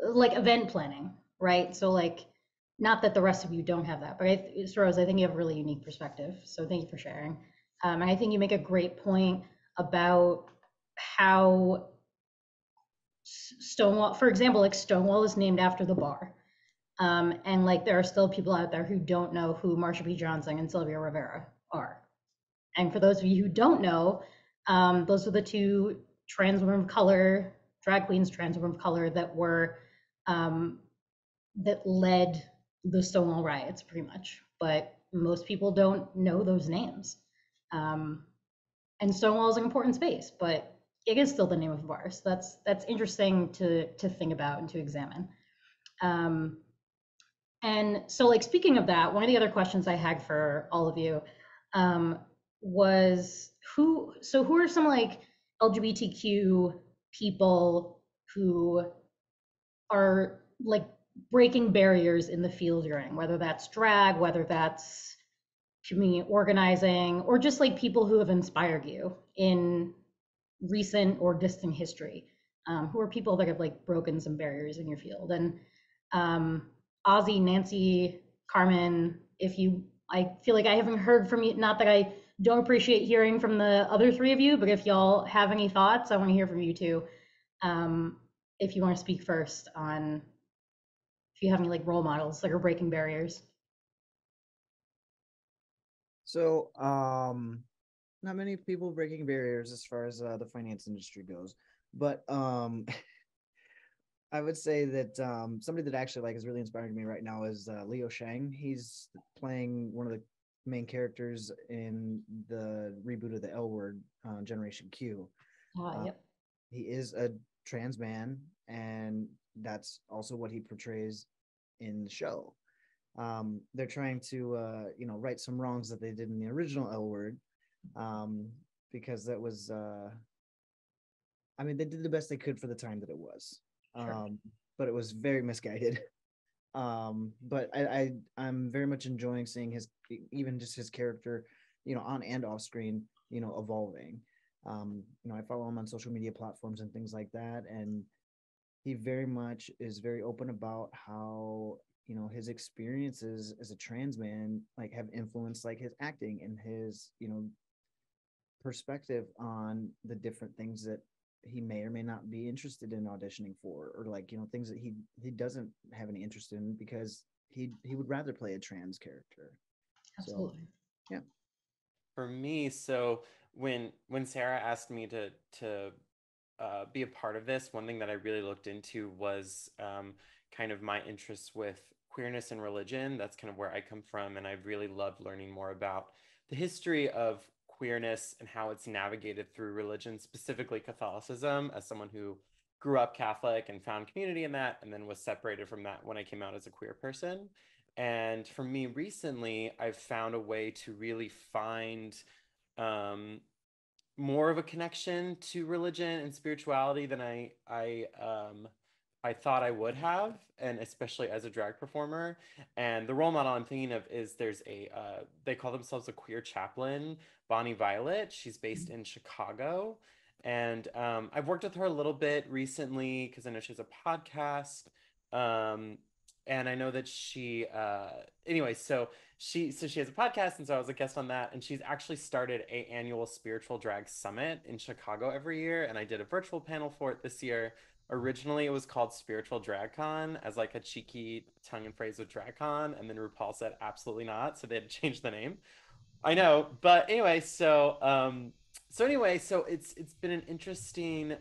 event planning, right? So like, not that the rest of you don't have that, but Soros, I think you have a really unique perspective. So thank you for sharing. And I think you make a great point about how Stonewall, for example, like Stonewall is named after the bar. And like there are still people out there who don't know who Marsha P. Johnson and Sylvia Rivera are. And for those of you who don't know, those are the two trans women of color, drag queens, trans women of color that were that led the Stonewall riots, pretty much. But most people don't know those names. And Stonewall is an important space, but it is still the name of the bar. So that's interesting to think about and to examine. And so, like, speaking of that, one of the other questions I had for all of you was who are some like LGBTQ people who are like breaking barriers in the field you're in, whether that's drag, whether that's community organizing, or just like people who have inspired you in recent or distant history, who are people that have like broken some barriers in your field. And Ozzy, Nancy, Carmen, I feel like I haven't heard from you, not that I don't appreciate hearing from the other three of you, but if y'all have any thoughts, I want to hear from you too. If you want to speak first on if you have any like role models that are breaking barriers. So, not many people breaking barriers as far as the finance industry goes, but I would say that somebody that actually like is really inspiring me right now is Leo Shang. He's playing one of the main characters in the reboot of the L Word, Generation Q. Yep. He is a trans man, and that's also what he portrays in the show. They're trying to right some wrongs that they did in the original L Word, because that was they did the best they could for the time that it was. Sure. But it was very misguided. But I'm very much enjoying seeing his character, on and off screen, evolving. I follow him on social media platforms and things like that, and he very much is very open about how his experiences as a trans man like have influenced like his acting and his perspective on the different things that he may or may not be interested in auditioning for, or like things that he doesn't have any interest in because he would rather play a trans character. Absolutely. So, yeah. For me, so when Sarah asked me to be a part of this, one thing that I really looked into was kind of my interests with queerness and religion. That's kind of where I come from, and I really loved learning more about the history of queerness and how it's navigated through religion, specifically Catholicism, as someone who grew up Catholic and found community in that, and then was separated from that when I came out as a queer person. And for me recently, I've found a way to really find um, more of a connection to religion and spirituality than I thought I would have, and especially as a drag performer. And the role model I'm thinking of is there's a they call themselves a queer chaplain, Bonnie Violet. She's based in Chicago, and I've worked with her a little bit recently because I know she has a podcast. Um, and I know that she anyway, so she has a podcast, and so I was a guest on that, and she's actually started a annual spiritual drag summit in Chicago every year, and I did a virtual panel for it this year. Originally it was called Spiritual Drag Con as like a cheeky tongue and phrase with drag con, and then RuPaul said absolutely not, so they had to change the name. I know, but anyway, so it's been an interesting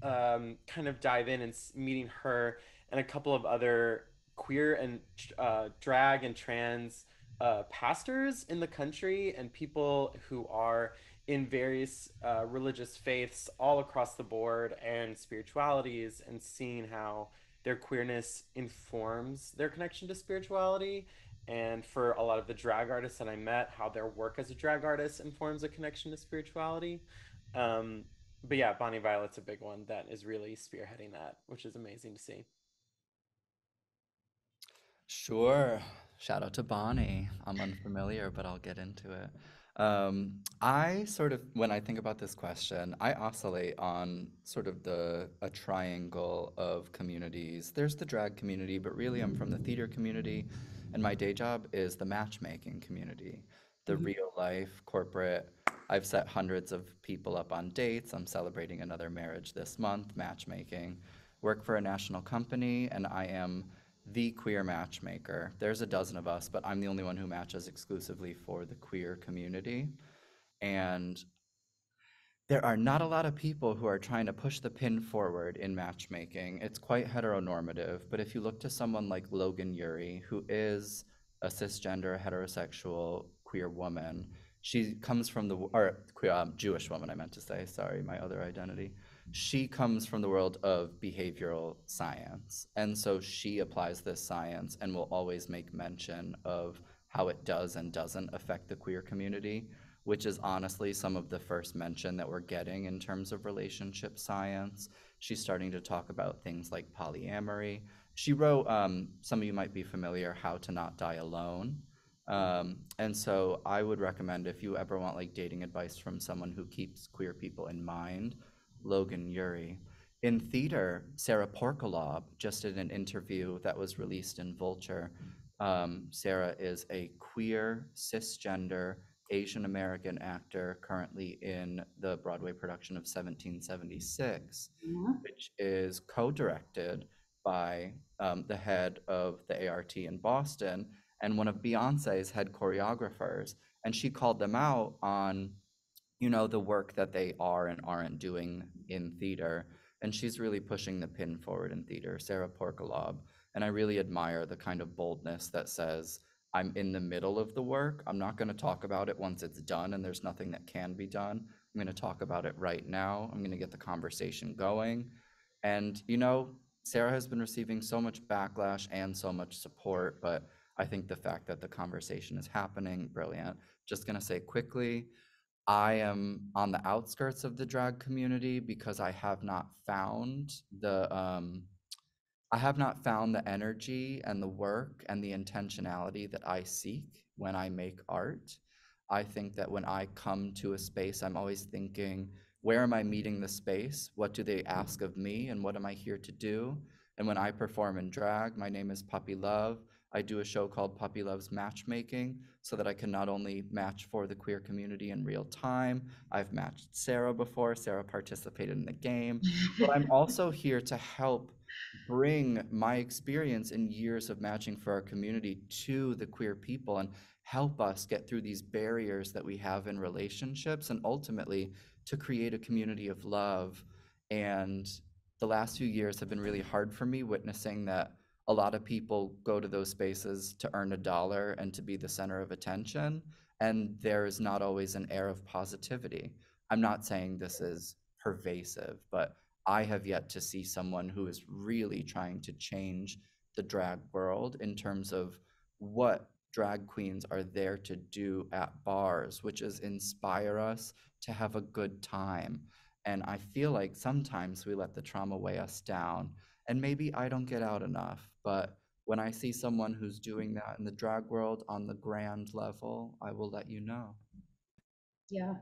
kind of dive in and meeting her and a couple of other queer and drag and trans pastors in the country and people who are in various religious faiths all across the board and spiritualities, and seeing how their queerness informs their connection to spirituality, and for a lot of the drag artists that I met, how their work as a drag artist informs a connection to spirituality. Um, but yeah, Bonnie Violet's a big one that is really spearheading that, which is amazing to see. Sure. Shout out to Bonnie. I'm unfamiliar, but I'll get into it. I sort of, when I think about this question, I oscillate on sort of a triangle of communities. There's the drag community, but really I'm from the theater community, and my day job is the matchmaking community, the Mhm. real life corporate. I've set hundreds of people up on dates. I'm celebrating another marriage this month, matchmaking. Work for a national company, and I am the queer matchmaker. There's a dozen of us, but I'm the only one who matches exclusively for the queer community. And there are not a lot of people who are trying to push the pin forward in matchmaking. It's quite heteronormative, but if you look to someone like Logan Yuri, who is a cisgender, heterosexual, queer woman, she comes from or queer, Jewish woman, I meant to say, sorry, my other identity. She comes from the world of behavioral science. And so she applies this science and will always make mention of how it does and doesn't affect the queer community, which is honestly some of the first mention that we're getting in terms of relationship science. She's starting to talk about things like polyamory. She wrote, some of you might be familiar, How to Not Die Alone. And so I would recommend, if you ever want like dating advice from someone who keeps queer people in mind, Logan Yuri. In theater, Sarah Porkalob just did an interview that was released in Vulture. Sarah is a queer, cisgender, Asian American actor currently in the Broadway production of 1776, Mhm. which is co-directed by the head of the ART in Boston and one of Beyonce's head choreographers. And she called them out on, the work that they are and aren't doing in theater. And she's really pushing the pin forward in theater, Sarah Porkalob. And I really admire the kind of boldness that says, I'm in the middle of the work. I'm not going to talk about it once it's done and there's nothing that can be done. I'm going to talk about it right now. I'm going to get the conversation going. And, Sarah has been receiving so much backlash and so much support, but I think the fact that the conversation is happening, brilliant. Just going to say quickly, I am on the outskirts of the drag community because I have not found the energy and the work and the intentionality that I seek when I make art. I think that when I come to a space, I'm always thinking, where am I meeting the space? What do they ask of me? And what am I here to do? And when I perform in drag, my name is Puppy Love. I do a show called Puppy Love's Matchmaking so that I can not only match for the queer community in real time. I've matched Sarah before. Sarah participated in the game. But I'm also here to help bring my experience and years of matching for our community to the queer people and help us get through these barriers that we have in relationships and ultimately to create a community of love. And the last few years have been really hard for me, witnessing that a lot of people go to those spaces to earn a dollar and to be the center of attention. And there is not always an air of positivity. I'm not saying this is pervasive, but I have yet to see someone who is really trying to change the drag world in terms of what drag queens are there to do at bars, which is inspire us to have a good time. And I feel like sometimes we let the trauma weigh us down, and maybe I don't get out enough, but when I see someone who's doing that in the drag world on the grand level, I will let you know. Yeah.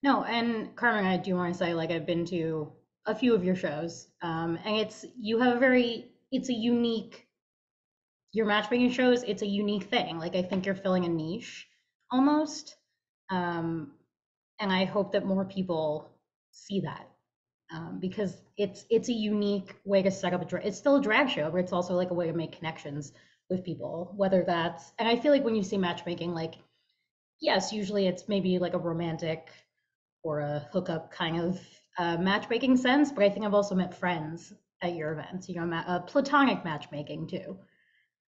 No, and Carmen, I do want to say, like, I've been to a few of your shows, and you have a it's a unique, your matchmaking shows, it's a unique thing. Like, I think you're filling a niche almost. Um, and I hope that more people see that, because it's a unique way to set up it's still a drag show, but it's also like a way to make connections with people, whether that's, and I feel like when you say matchmaking, like, yes, usually it's maybe like a romantic or a hookup kind of matchmaking sense, but I think I've also met friends at your events, platonic matchmaking too.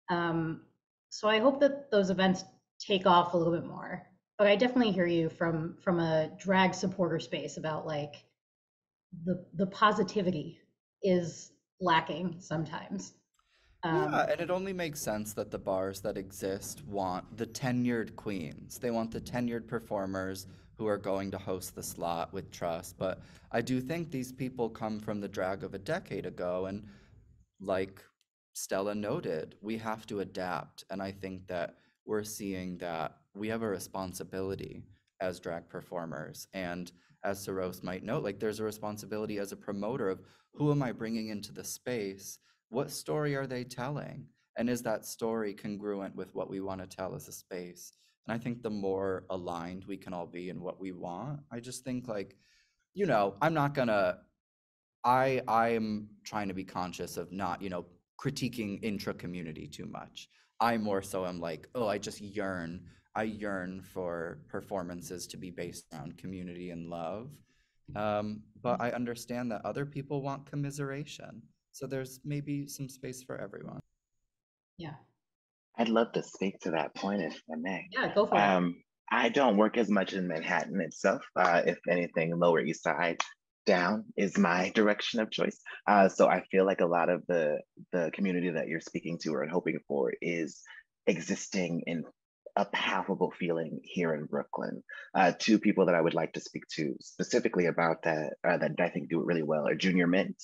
So I hope that those events take off a little bit more. But I definitely hear you from a drag supporter space about, like, the positivity is lacking sometimes. Yeah, and it only makes sense that the bars that exist want the tenured queens. They want the tenured performers who are going to host the slot with trust. But I do think these people come from the drag of a decade ago, and like Stella noted, we have to adapt. And I think that we're seeing that we have a responsibility as drag performers. And as Saros might note, like there's a responsibility as a promoter of who am I bringing into the space? What story are they telling? And is that story congruent with what we want to tell as a space? And I think the more aligned we can all be in what we want, I just think like, I'm not gonna I'm trying to be conscious of not, critiquing intra-community too much. I more so am like, oh, I yearn for performances to be based around community and love. But I understand that other people want commiseration. So there's maybe some space for everyone. Yeah. I'd love to speak to that point if I may. Yeah, go for it. I don't work as much in Manhattan itself. If anything, Lower East Side down is my direction of choice. So I feel like a lot of the community that you're speaking to or hoping for is existing in a palpable feeling here in Brooklyn. Two people that I would like to speak to specifically about that I think do it really well are Junior Mint,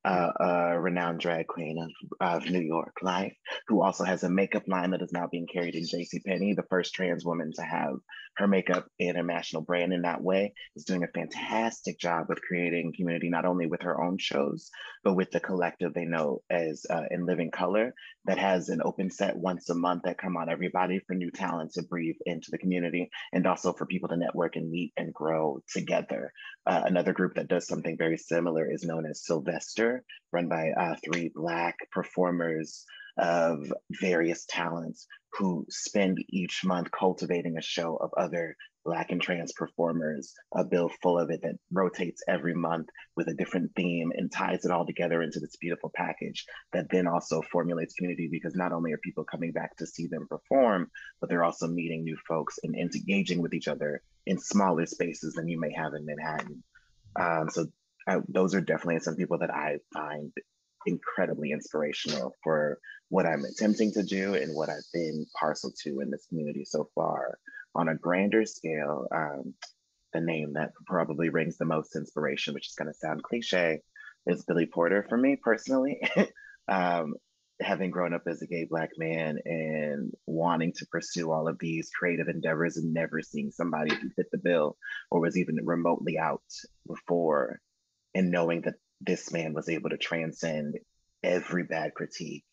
a renowned drag queen of New York life, who also has a makeup line that is now being carried in JCPenney, the first trans woman to have her makeup international brand in that way, is doing a fantastic job with creating community, not only with her own shows, but with the collective they know as In Living Color, that has an open set once a month that come on everybody for new talent to breathe into the community, and also for people to network and meet and grow together. Another group that does something very similar is known as Sylvester, run by three Black performers of various talents who spend each month cultivating a show of other Black and trans performers, a bill full of it that rotates every month with a different theme and ties it all together into this beautiful package that then also formulates community, because not only are people coming back to see them perform, but they're also meeting new folks and engaging with each other in smaller spaces than you may have in Manhattan. Those are definitely some people that I find incredibly inspirational for what I'm attempting to do and what I've been parcel to in this community so far. On a grander scale, the name that probably rings the most inspiration, which is going to sound cliche, is Billy Porter for me personally. um, Having grown up as a gay Black man and wanting to pursue all of these creative endeavors and never seeing somebody who fit the bill or was even remotely out before, and knowing that this man was able to transcend every bad critique,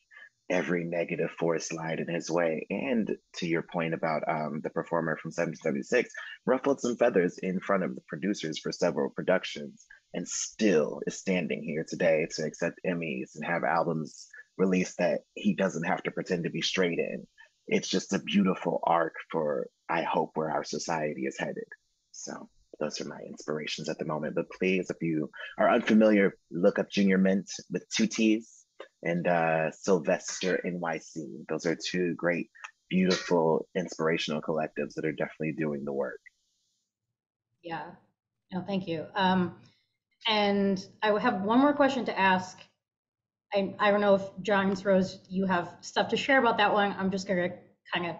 every negative force slide in his way. And to your point about the performer from 1776, ruffled some feathers in front of the producers for several productions and still is standing here today to accept Emmys and have albums released that he doesn't have to pretend to be straight in. It's just a beautiful arc for, I hope, where our society is headed. So those are my inspirations at the moment. But please, if you are unfamiliar, look up Junior Mint with two T's and Sylvester NYC. Those are two great, beautiful, inspirational collectives that are definitely doing the work. Yeah. No, thank you. And I would have one more question to ask. I don't know if John and Rose, you have stuff to share about that one. I'm just going to kind of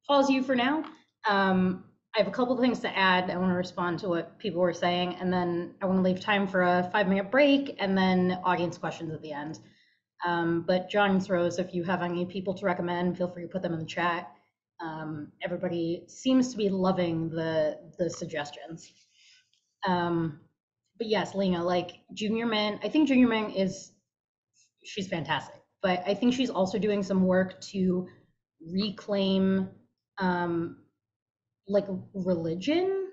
pause you for now. I have a couple of things to add. I want to respond to what people were saying, and then I want to leave time for a 5-minute break and then audience questions at the end. But John and Rose, if you have any people to recommend, feel free to put them in the chat. Everybody seems to be loving the suggestions. But yes, Lena, like Junior Mint, I think Junior Mint she's fantastic, but I think she's also doing some work to reclaim like religion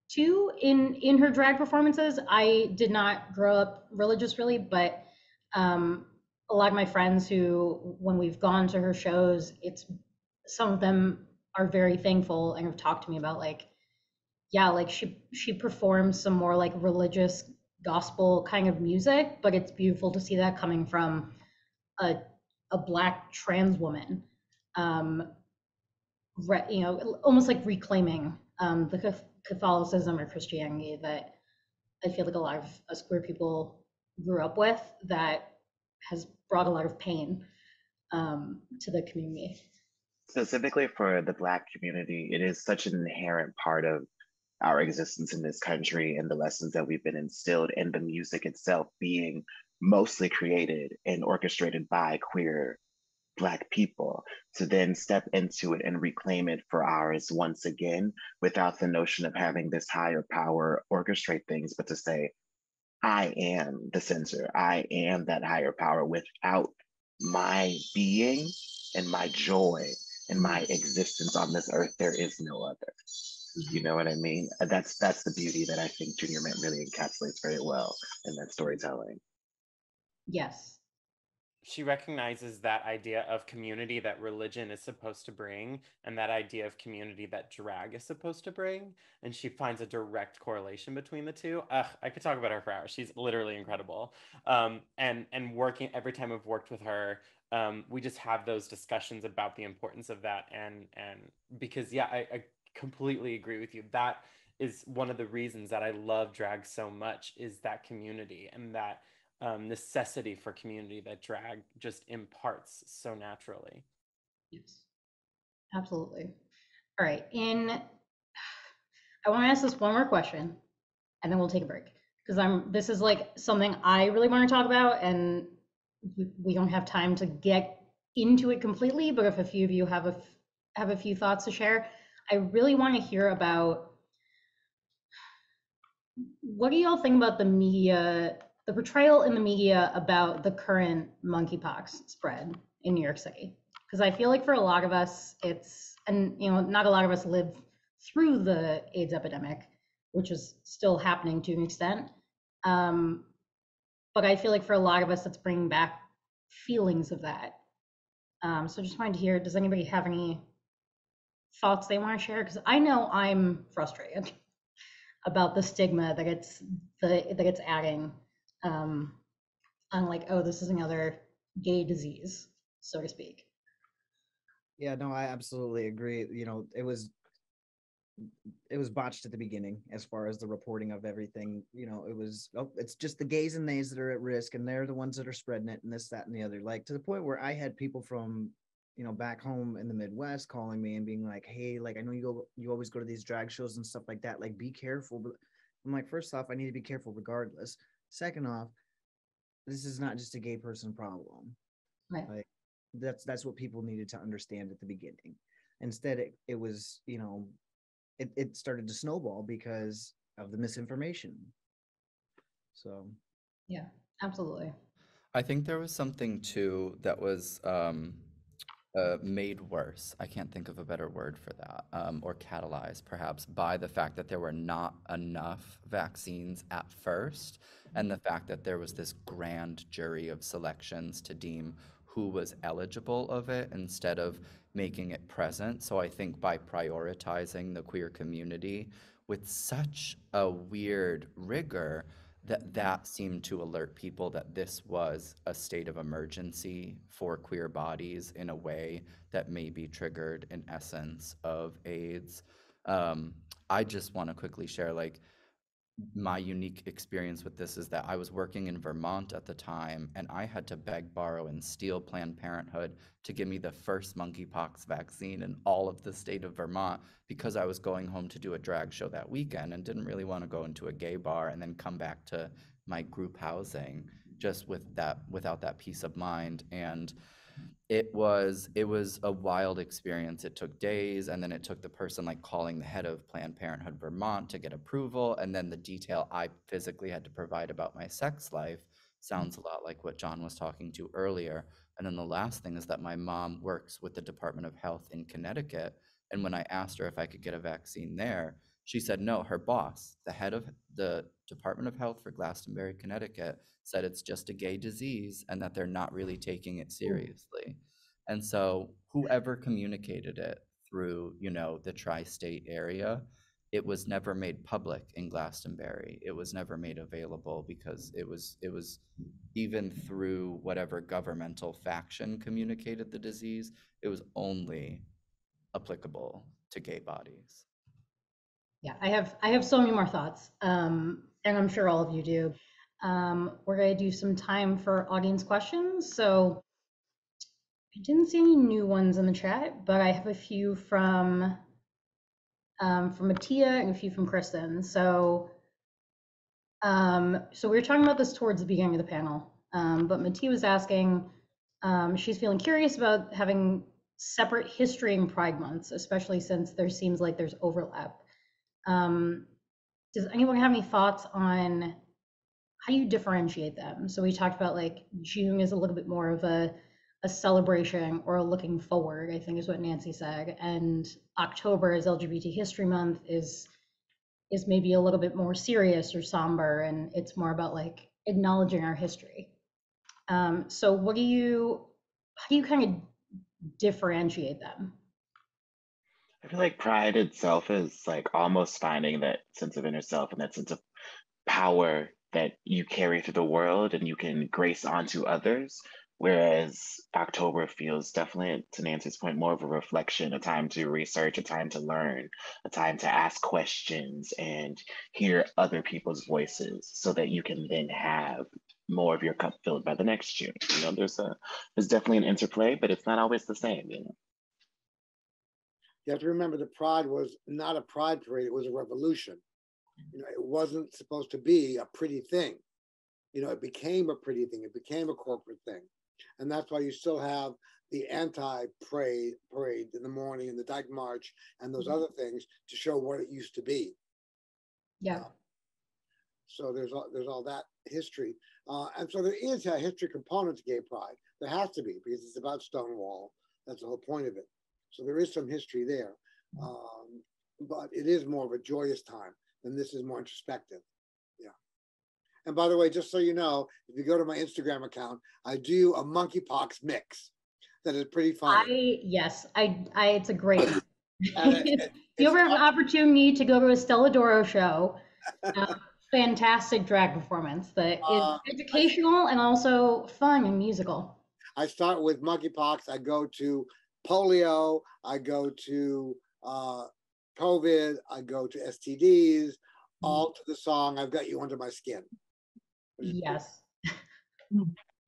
too in her drag performances. I did not grow up religious really, but a lot of my friends who, when we've gone to her shows, some of them are very thankful and have talked to me about like, yeah, like she performs some more like religious gospel kind of music, but it's beautiful to see that coming from a Black trans woman. Almost like reclaiming the Catholicism or Christianity that I feel like a lot of us queer people grew up with, that has brought a lot of pain to the community. Specifically for the Black community, it is such an inherent part of our existence in this country and the lessons that we've been instilled, and the music itself being mostly created and orchestrated by queer Black people, to then step into it and reclaim it for ours once again, without the notion of having this higher power orchestrate things, but to say, I am the censor, I am that higher power. Without my being and my joy and my existence on this earth, there is no other. You know what I mean? That's the beauty that I think Junior Mint really encapsulates very well in that storytelling. Yes. She recognizes that idea of community that religion is supposed to bring, and that idea of community that drag is supposed to bring, and she finds a direct correlation between the two. I could talk about her for hours. She's literally incredible. And working, every time I've worked with her, we just have those discussions about the importance of that, and because yeah, I completely agree with you. That is one of the reasons that I love drag so much, is that community and that necessity for community that drag just imparts so naturally. Yes, absolutely. All right. I want to ask this one more question, and then we'll take a break, because this is like something I really want to talk about, and we don't have time to get into it completely. But if a few of you have a few thoughts to share, I really want to hear about, what do y'all think about the media, the portrayal in the media about the current monkeypox spread in New York City? Because I feel like for a lot of us, and not a lot of us lived through the AIDS epidemic, which is still happening to an extent. But I feel like for a lot of us, it's bringing back feelings of that. So just wanted to hear, does anybody have any thoughts they want to share? Because I know I'm frustrated about the stigma that it's adding on, like, oh, this is another gay disease, so to speak. Yeah, no, I absolutely agree. It was botched at the beginning as far as the reporting of everything. It was, oh, it's just the gays and nays that are at risk, and they're the ones that are spreading it, and this, that, and the other. Like, to the point where I had people from back home in the Midwest calling me and being like, hey, like, I know you always go to these drag shows and stuff like that, like, be careful. But I'm like, first off, I need to be careful regardless. Second off, this is not just a gay person problem. Right. Like, that's what people needed to understand at the beginning. Instead, it was, it started to snowball because of the misinformation. So yeah, absolutely. I think there was something too that was made worse. I can't think of a better word for that, or catalyzed perhaps by the fact that there were not enough vaccines at first, and the fact that there was this grand jury of selections to deem who was eligible of it instead of making it present. So I think by prioritizing the queer community with such a weird rigor, that seemed to alert people that this was a state of emergency for queer bodies in a way that may be triggered in essence of AIDS. I just want to quickly share, like, my unique experience with this is that I was working in Vermont at the time, and I had to beg, borrow, and steal Planned Parenthood to give me the first monkeypox vaccine in all of the state of Vermont, because I was going home to do a drag show that weekend and didn't really want to go into a gay bar and then come back to my group housing just without that peace of mind. And it was a wild experience. It took days, and then it took the person like calling the head of Planned Parenthood Vermont to get approval, and then the detail I physically had to provide about my sex life sounds a lot like what John was talking to earlier. And then the last thing is that my mom works with the Department of Health in Connecticut, and when I asked her if I could get a vaccine there, she said no. Her boss, the head of the Department of Health for Glastonbury, Connecticut, said it's just a gay disease and that they're not really taking it seriously. And so whoever communicated it through, the tri-state area, it was never made public in Glastonbury. It was never made available because it was even through whatever governmental faction communicated the disease, it was only applicable to gay bodies. Yeah, I have so many more thoughts, and I'm sure all of you do. We're gonna do some time for audience questions. So I didn't see any new ones in the chat, but I have a few from Mattia and a few from Kristen. So we were talking about this towards the beginning of the panel, but Mattia was asking, she's feeling curious about having separate history and Pride months, especially since there seems like there's overlap. Does anyone have any thoughts on how you differentiate them? So we talked about like June is a little bit more of a celebration or a looking forward, I think is what Nancy said. And October is LGBT History Month is maybe a little bit more serious or somber, and it's more about like acknowledging our history. So how do you kind of differentiate them? I feel like pride itself is like almost finding that sense of inner self and that sense of power that you carry through the world and you can grace onto others. Whereas October feels definitely, to Nancy's point, more of a reflection, a time to research, a time to learn, a time to ask questions and hear other people's voices so that you can then have more of your cup filled by the next June. There's definitely an interplay, but it's not always the same. You have to remember the Pride was not a pride parade, it was a revolution. It wasn't supposed to be a pretty thing. It became a pretty thing. It became a corporate thing. And that's why you still have the anti-parade in the morning and the Dyke March and those other things to show what it used to be. Yeah. So there's all that history. And so there is a history component to gay pride. There has to be, because it's about Stonewall. That's the whole point of it. So there is some history there. But it is more of a joyous time, and this is more introspective. Yeah. And by the way, just so you know, if you go to my Instagram account, I do a monkeypox mix that is pretty funny. It's a great. If you ever have an opportunity to go to a Stella Doro show, fantastic drag performance that is educational and also fun and musical. I start with monkeypox. I go to polio. I go to COVID. I go to STDs. All to the song "I've Got You Under My Skin." Yes.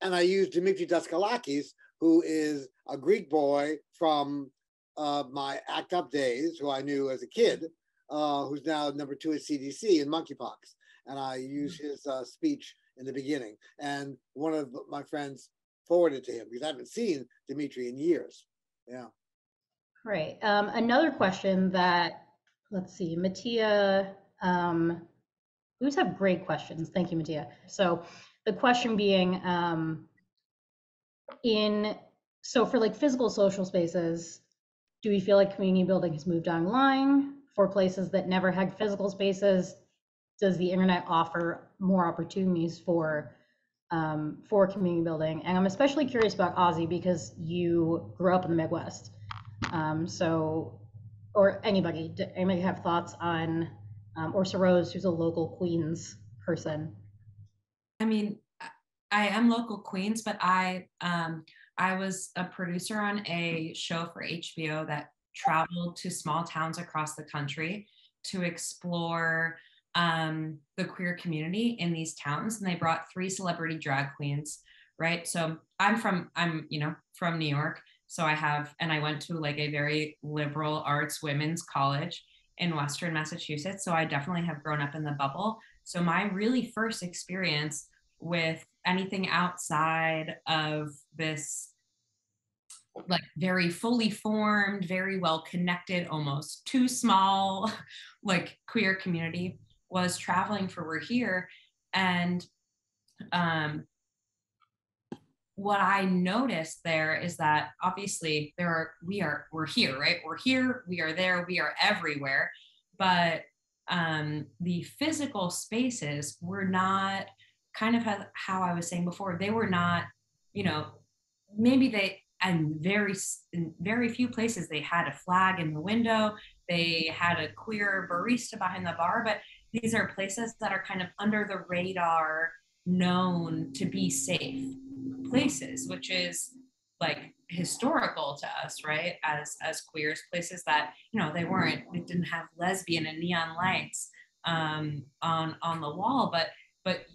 And I use Dimitri Daskalakis, who is a Greek boy from my ACT UP days, who I knew as a kid, who's now number 2 at CDC in monkeypox. And I use his speech in the beginning. And one of my friends forwarded to him because I haven't seen Dimitri in years. Yeah. Great. Another question that, let's see, Mattia, we always have great questions. Thank you, Mattia. So the question being, so for like physical social spaces, do we feel like community building has moved online? For places that never had physical spaces, does the internet offer more opportunities for community building? And I'm especially curious about Ozzy because you grew up in the Midwest. Or anybody have thoughts on, or Rose, who's a local Queens person? I mean, I am local Queens, but I was a producer on a show for HBO that traveled to small towns across the country to explore the queer community in these towns, and they brought 3 celebrity drag queens, right? So I'm from New York, so I went to like a very liberal arts women's college in Western Massachusetts, so I definitely have grown up in the bubble. So my really first experience with anything outside of this like very fully formed, very well connected, almost too small, like queer community was traveling for We're Here. And um, what I noticed there is that obviously we're here, right? We're here, we are there, we are everywhere. But the physical spaces were not kind of how I was saying before, they were not, maybe they, and in very few places they had a flag in the window, they had a queer barista behind the bar, but these are places that are kind of under the radar, known to be safe places, which is like historical to us, right? As queers, places that they didn't have lesbian and neon lights on the wall, but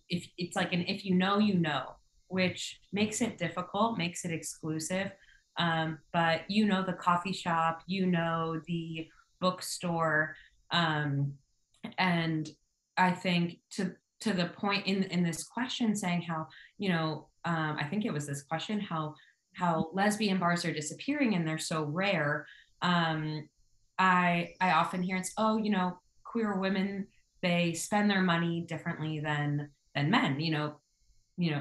if it's like an if you know, which makes it difficult, makes it exclusive. But the coffee shop, the bookstore, and I think to the point in this question saying how I think it was this question how lesbian bars are disappearing and they're so rare. I often hear it's queer women, they spend their money differently than men.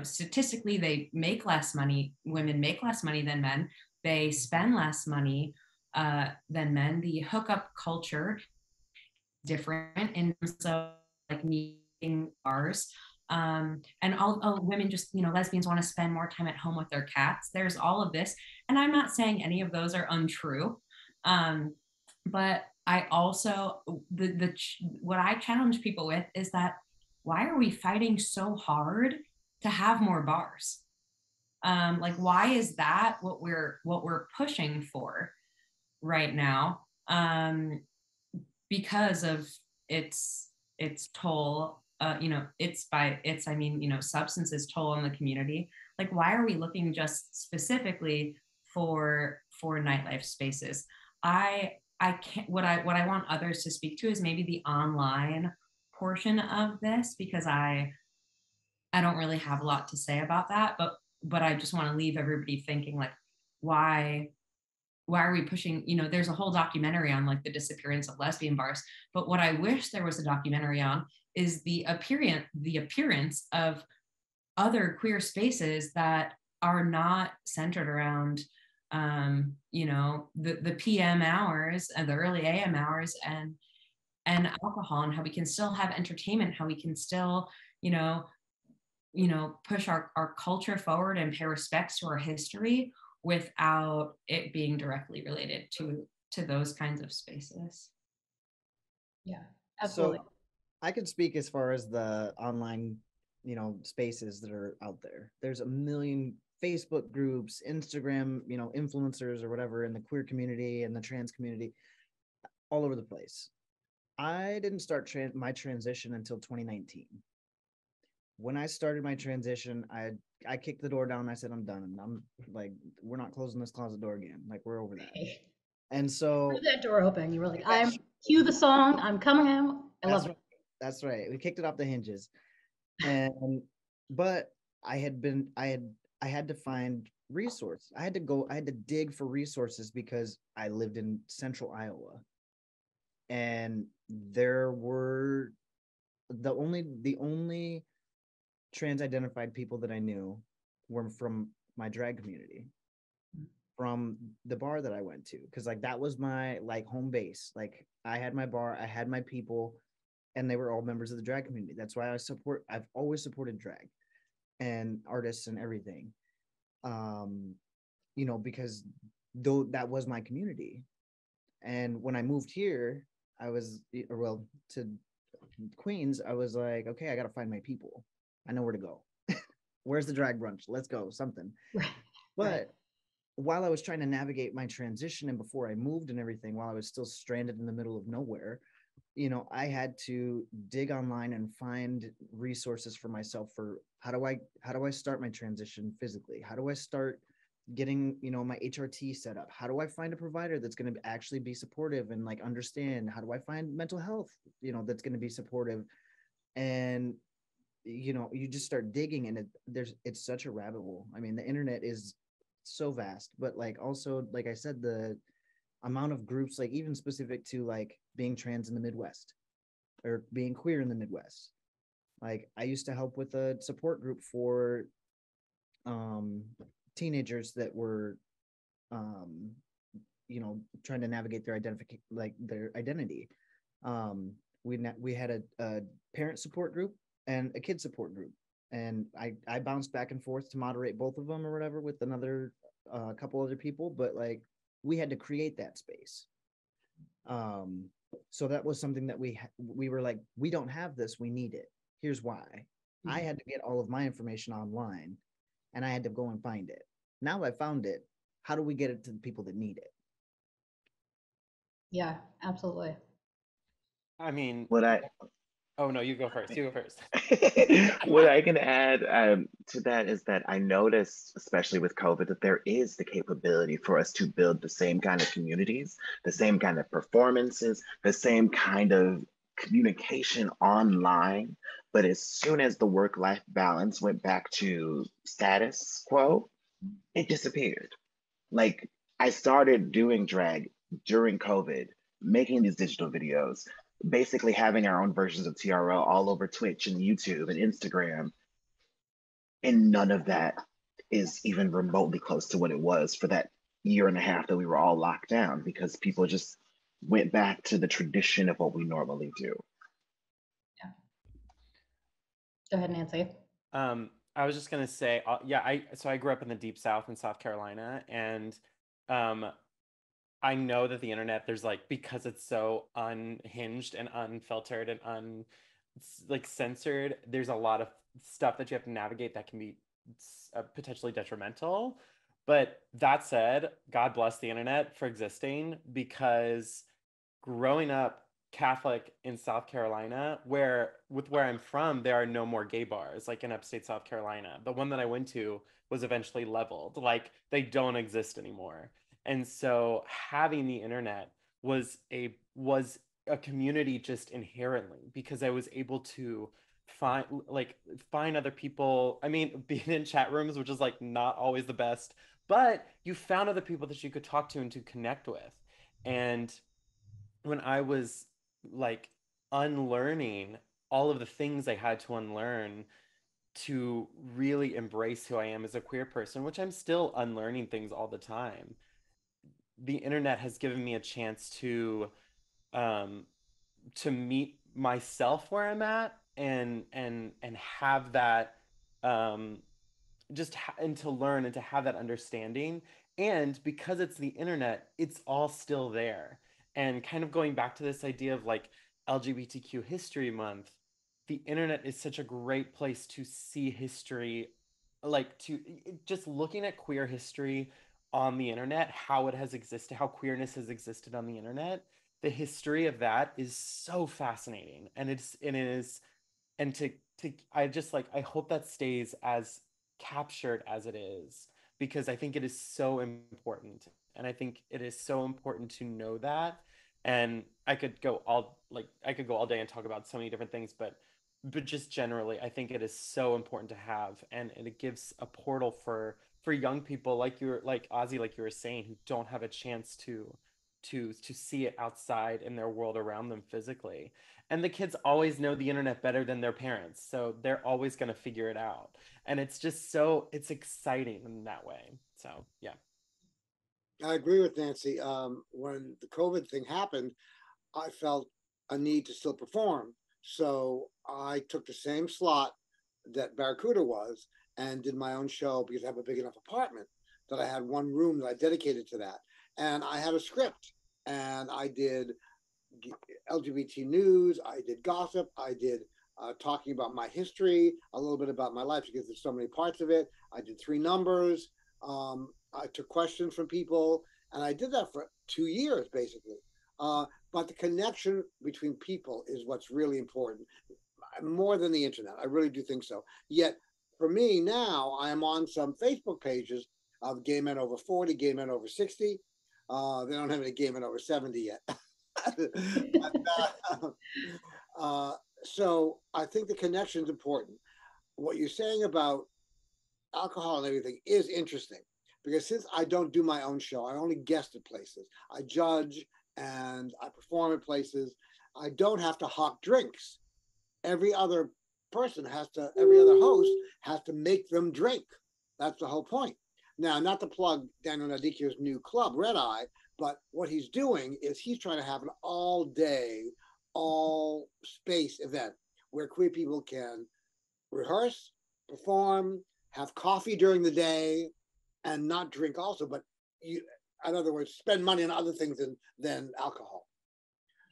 Statistically they make less money. Women make less money than men. They spend less money than men. The hookup culture different in terms of like needing bars. And all women just, lesbians want to spend more time at home with their cats. There's all of this. And I'm not saying any of those are untrue. But I also, what I challenge people with is that why are we fighting so hard to have more bars? Like, why is that what we're pushing for right now? Because of its toll, substances toll on the community. Like, why are we looking just specifically for nightlife spaces? I can't, what I want others to speak to is maybe the online portion of this, because I don't really have a lot to say about that, but I just want to leave everybody thinking like, why are we pushing, there's a whole documentary on like the disappearance of lesbian bars, but what I wish there was a documentary on is the appearance of other queer spaces that are not centered around the PM hours and the early AM hours and alcohol, and how we can still have entertainment, how we can still push our culture forward and pay respects to our history without it being directly related to those kinds of spaces. Yeah, absolutely. So I could speak as far as the online, spaces that are out there. There's a million Facebook groups, Instagram, influencers or whatever in the queer community and the trans community all over the place. I didn't start my transition until 2019. When I started my transition, I kicked the door down and I said, I'm done. And I'm like, we're not closing this closet door again. Like, we're over that. And so leave that door open. You were like, cue the song. I'm coming out. I love it. That's right. We kicked it off the hinges. But I had to find resources. I had to dig for resources because I lived in central Iowa. And there were the only trans identified people that I knew were from my drag community, from the bar that I went to, because like that was my like home base. Like I had my bar, I had my people, and they were all members of the drag community. That's why I've always supported drag and artists and everything, because though that was my community. And when I moved here, to Queens, I was like, okay, I got to find my people. I know where to go. Where's the drag brunch? Let's go, something. Right. But while I was trying to navigate my transition and before I moved and everything, while I was still stranded in the middle of nowhere, I had to dig online and find resources for myself for how do I start my transition physically? How do I start getting, my HRT set up? How do I find a provider that's going to actually be supportive and like understand? How do I find mental health, that's going to be supportive? And you just start digging, and it's such a rabbit hole. I mean, the internet is so vast, but like also, like I said, the amount of groups, like even specific to like being trans in the Midwest or being queer in the Midwest. Like I used to help with a support group for um teenagers that were um trying to navigate their identity. We had a parent support group and a kid support group, and I bounced back and forth to moderate both of them or whatever with another couple other people, but like we had to create that space. um so that was something that we were like, we don't have this, we need it. Here's why. I had to get all of my information online, and I had to go and find it. Now I found it. How do we get it to the people that need it? Yeah, absolutely. I mean, What I oh no, you go first. You go first. what I can add to that is that I noticed, especially with COVID, that there is the capability for us to build the same kind of communities, the same kind of performances, the same kind of communication online. But as soon as the work-life balance went back to status quo, it disappeared. Like I started doing drag during COVID, making these digital videos, basically having our own versions of TRL all over Twitch and YouTube and Instagram. And none of that is even remotely close to what it was for that year and a half that we were all locked down, because people just went back to the tradition of what we normally do. Yeah. Go ahead, Nancy. I was just gonna say, yeah, I grew up in the deep South in South Carolina, and um, I know that the internet, there's like, because it's so unhinged and unfiltered and like censored, there's a lot of stuff that you have to navigate that can be potentially detrimental. But that said, God bless the internet for existing, because growing up Catholic in South Carolina, where I'm from, there are no more gay bars like in upstate South Carolina. The one that I went to was eventually leveled. Like they don't exist anymore. And so having the internet was a community just inherently, because I was able to find other people. I mean, being in chat rooms, which is like not always the best, but you found other people that you could talk to and to connect with. And when I was like unlearning all of the things I had to unlearn to really embrace who I am as a queer person, which I'm still unlearning things all the time, the internet has given me a chance um, to meet myself where I'm at, and have that um, and to learn and to have that understanding. And because it's the internet, it's all still there. And kind of going back to this idea of like LGBTQ history month, the internet is such a great place to see history, like to just looking at queer history on the internet, how it has existed, how queerness has existed on the internet. The history of that is so fascinating, and it is, and to I just like, I hope that stays as captured as it is, because I think it is so important, and I think it is so important to know that. And I could go all day and talk about so many different things, but just generally, I think it is so important to have, and it gives a portal for young people like like Ozzy, like you were saying, who don't have a chance to see it outside in their world around them physically. And the kids always know the internet better than their parents, so they're always going to figure it out. And it's just it's exciting in that way. So yeah. I agree with Nancy. When the COVID thing happened, I felt a need to still perform. So I took the same slot that Barracuda was and did my own show, because I have a big enough apartment that I had one room that I dedicated to that. And I had a script, and I did LGBT news, I did gossip, I did talking about my history, a little bit about my life, because there's so many parts of it. I did 3 numbers. I took questions from people, and I did that for 2 years basically. But the connection between people is what's really important, more than the internet. I really do think so. Yet for me now, I am on some Facebook pages of gay men over 40, gay men over 60. They don't have any gay men over 70 yet. But, uh, so I think the connection is important. What you're saying about alcohol and everything is interesting because since I don't do my own show, I only guest at places. I judge and I perform at places. I don't have to hawk drinks. Every other every other host has to make them drink. That's the whole point. Now, not to plug Daniel Nadikio's new club, Red Eye, but what he's doing is he's trying to have an all day, all space event where queer people can rehearse, perform, have coffee during the day, and not drink also, but you, in other words, spend money on other things than alcohol.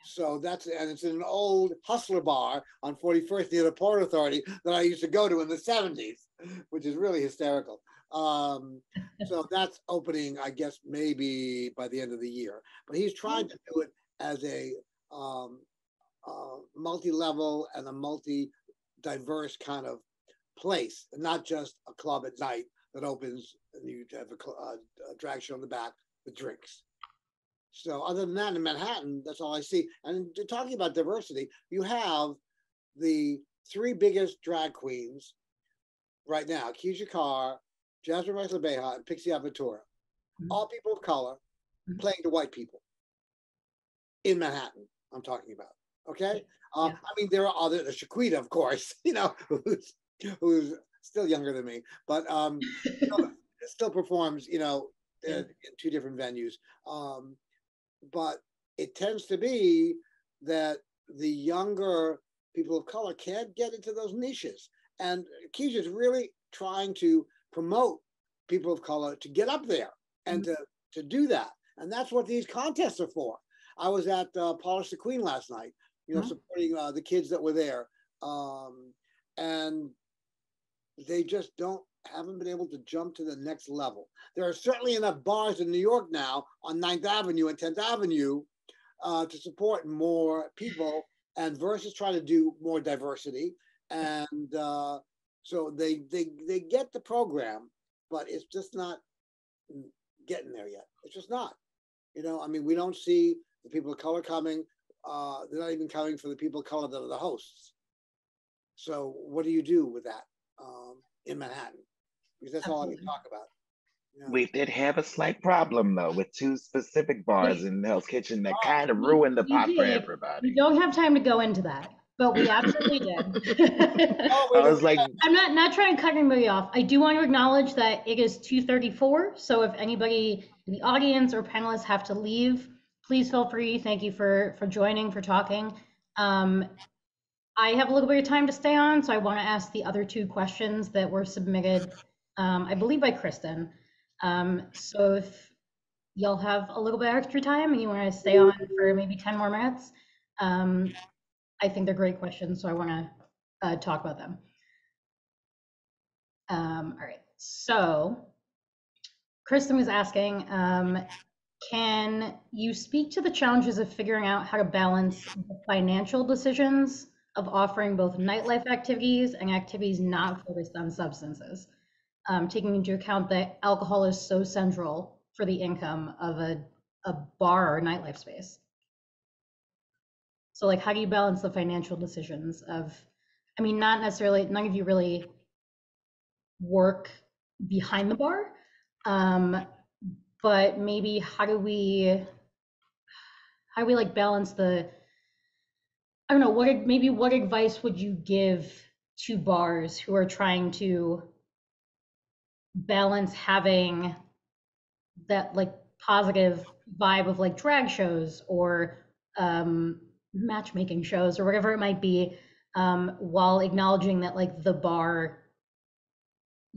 So and it's in an old hustler bar on 41st near the Port Authority that I used to go to in the 70s, which is really hysterical. So that's opening, I guess, maybe by the end of the year. But he's trying to do it as a multi-level and a multi-diverse kind of place, and not just a club at night that opens and you have a drag show in the back with drinks. So other than that, in Manhattan, that's all I see. And talking about diversity, you have the three biggest drag queens right now: Keisha Carr, Jasmine Rice Beja, and Pixie Aventura. All people of color playing to white people in Manhattan. I'm talking about. Okay. I mean, there are other, Shaquita, of course, who's still younger than me, but still performs, in two different venues. But it tends to be that the younger people of color can't get into those niches. And Keisha is really trying to promote people of color to get up there and to do that. And that's what these contests are for. I was at Polish the Queen last night, supporting the kids that were there. And they just haven't been able to jump to the next level. There are certainly enough bars in New York now on 9th Avenue and 10th Avenue to support more people, and versus trying to do more diversity. And so they get the program, but it's just not getting there yet. It's just not. I mean, we don't see the people of color coming. They're not even coming for the people of color that are the hosts. So what do you do with that in Manhattan? Because that's all I can talk about. We did have a slight problem though with two specific bars in Hell's Kitchen that kind of ruined the pot for everybody. We don't have time to go into that, but we absolutely did. I was like, I'm not trying to cut anybody off. I do want to acknowledge that it is 2:34. So if anybody in the audience or panelists have to leave, please feel free. Thank you for joining, for talking. I have a little bit of time to stay on, so I want to ask the other two questions that were submitted, I believe by Kristen. So if y'all have a little bit extra time and you want to stay on for maybe 10 more minutes, I think they're great questions, so I want to talk about them. All right, so Kristen was asking, can you speak to the challenges of figuring out how to balance the financial decisions of offering both nightlife activities and activities not focused on substances, taking into account that alcohol is so central for the income of a bar or nightlife space? So like, how do you balance the financial decisions of, I mean, not necessarily, none of you really work behind the bar, but maybe how do we like balance the, I don't know, what advice would you give to bars who are trying to balance having that like positive vibe of like drag shows or matchmaking shows or whatever it might be, while acknowledging that like the bar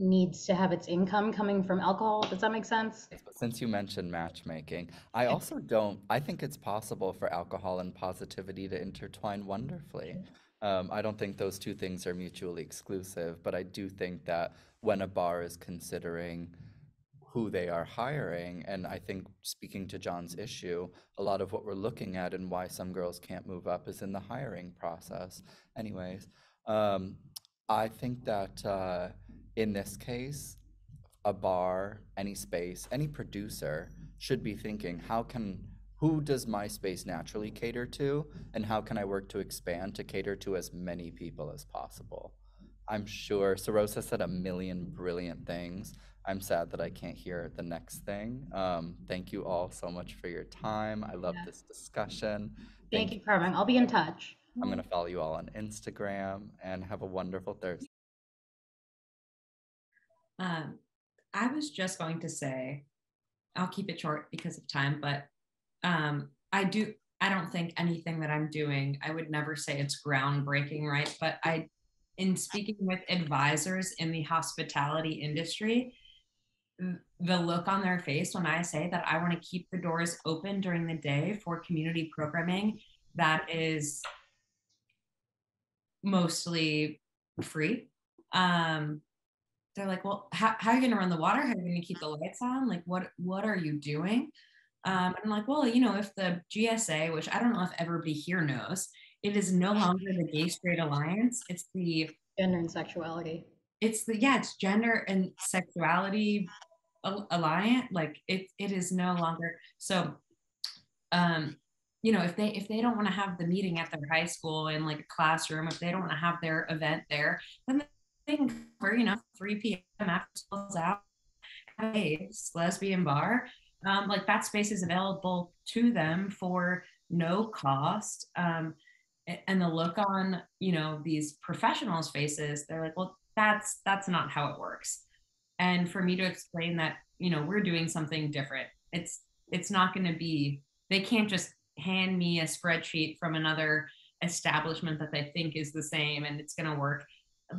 needs to have its income coming from alcohol? Does that make sense? Since you mentioned matchmaking, I think it's possible for alcohol and positivity to intertwine wonderfully. I don't think those two things are mutually exclusive, but I do think that when a bar is considering who they are hiring. And I think, speaking to John's issue, a lot of what we're looking at and why some girls can't move up is in the hiring process. Anyways, I think that in this case, a bar, any space, any producer should be thinking, who does my space naturally cater to, and how can I work to expand to cater to as many people as possible? I'm sure Saros has said a million brilliant things. I'm sad that I can't hear the next thing. Thank you all so much for your time. I love this discussion. Thank you, Carmen. I'll be in touch. I'm going to follow you all on Instagram, and have a wonderful Thursday. I was just going to say, I'll keep it short because of time, but I don't think anything that I'm doing, I would never say it's groundbreaking, right? But in speaking with advisors in the hospitality industry, the look on their face when I say that I want to keep the doors open during the day for community programming that is mostly free. They're like, well, how are you going to run the water? How are you going to keep the lights on? Like, what are you doing? I'm like, well, if the GSA, which I don't know if everybody here knows, it is no longer the Gay Straight Alliance. It's the Gender and Sexuality. It's Gender and Sexuality Alliance. Like it is no longer. So, if they don't want to have the meeting at their high school in like a classroom, if they don't want to have their event there, then they can cover, 3 p.m. after school's out, lesbian bar. Like that space is available to them for no cost. And the look on, these professionals' faces, they're like, well, that's not how it works. And for me to explain that, we're doing something different. It's not going to be, they can't just hand me a spreadsheet from another establishment that they think is the same and it's going to work.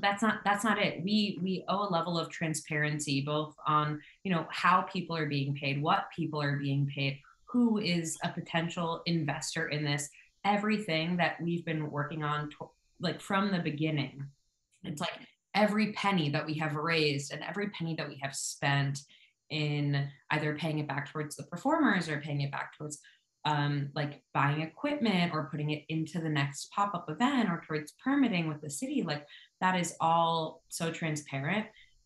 That's not it. We owe a level of transparency, both on, how people are being paid, what people are being paid, who is a potential investor in this, everything that we've been working on like from the beginning. It's like every penny that we have raised and every penny that we have spent in either paying it back towards the performers or paying it back towards like buying equipment or putting it into the next pop-up event or towards permitting with the city, like that is all so transparent.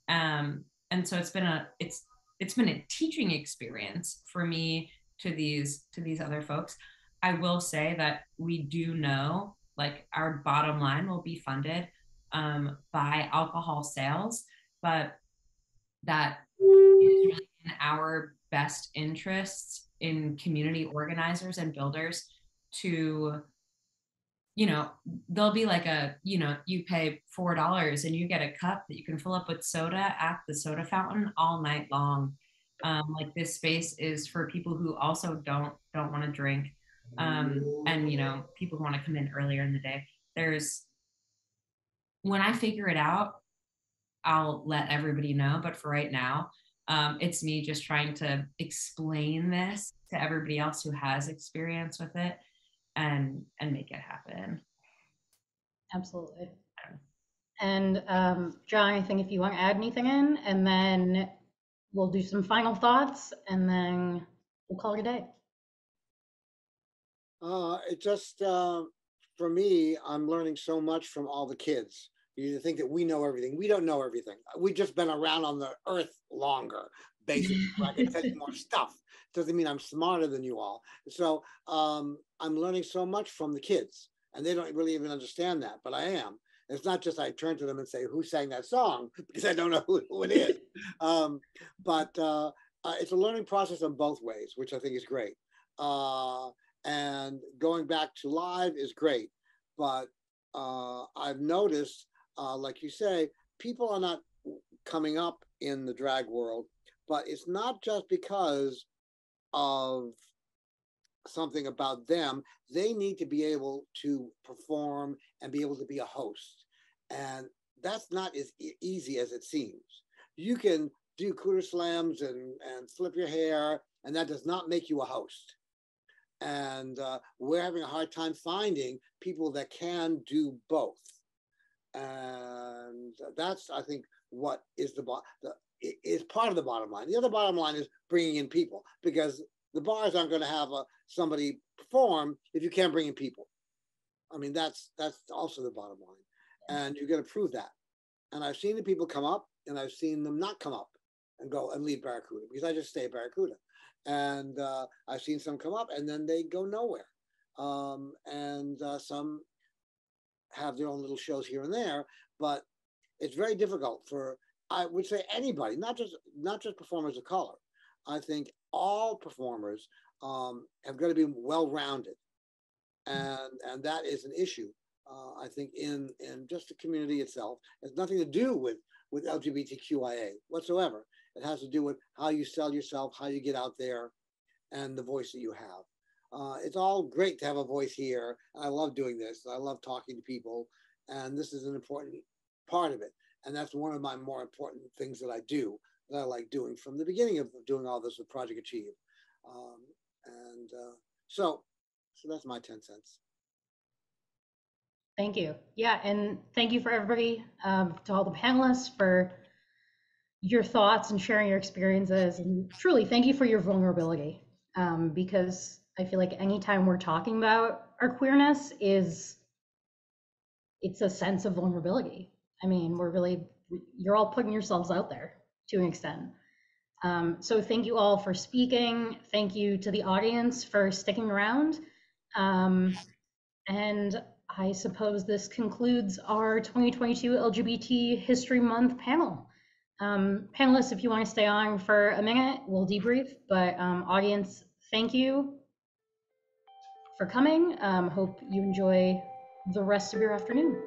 And so it's been a teaching experience for me to these other folks. I will say that we do know, like, our bottom line will be funded by alcohol sales, but that is really in our best interests in community organizers and builders to, they'll be like you pay $4 and you get a cup that you can fill up with soda at the soda fountain all night long. Like this space is for people who also don't want to drink. And people who want to come in earlier in the day. When I figure it out, I'll let everybody know. But for right now, it's me just trying to explain this to everybody else who has experience with it and make it happen. Absolutely. And John, I think if you want to add anything in, and then we'll do some final thoughts, and then we'll call it a day. It just, for me, I'm learning so much from all the kids. You think that we know everything. We don't know everything. We've just been around on the earth longer, basically. I can tell you more stuff. Doesn't mean I'm smarter than you all. So I'm learning so much from the kids, and they don't really even understand that, but I am. It's not just I turn to them and say, who sang that song? Because I don't know who it is. But it's a learning process in both ways, which I think is great. And going back to live is great. But I've noticed, like you say, people are not coming up in the drag world, but it's not just because of something about them. They need to be able to perform and be able to be a host. And that's not as easy as it seems. You can do cooter slams and flip your hair, and that does not make you a host. And we're having a hard time finding people that can do both. And that's, I think, what is is part of the bottom line. The other bottom line is bringing in people, because the bars aren't going to have somebody perform if you can't bring in people. I mean, that's also the bottom line, and you're going to prove that. And I've seen the people come up, and I've seen them not come up and go and leave Barracuda, because I just stay at Barracuda. And I've seen some come up and then they go nowhere. And some have their own little shows here and there, but it's very difficult for, I would say, anybody, not just performers of color. I think all performers have got to be well-rounded, and that is an issue. I think in just the community itself. It has nothing to do with LGBTQIA whatsoever. It has to do with how you sell yourself, how you get out there, and the voice that you have. It's all great to have a voice here. I love doing this. I love talking to people, and this is an important part of it. And that's one of my more important things that I do, that I like doing from the beginning of doing all this with Project Achieve. So that's my 10 cents. Thank you. Yeah, and thank you for everybody, to all the panelists, for your thoughts and sharing your experiences. And truly, thank you for your vulnerability, because I feel like anytime we're talking about our queerness, it's a sense of vulnerability. I mean, you're all putting yourselves out there to an extent. So thank you all for speaking. Thank you to the audience for sticking around. And I suppose this concludes our 2022 LGBT History Month panel. Panelists, if you want to stay on for a minute, we'll debrief, but audience, thank you for coming. Hope you enjoy the rest of your afternoon.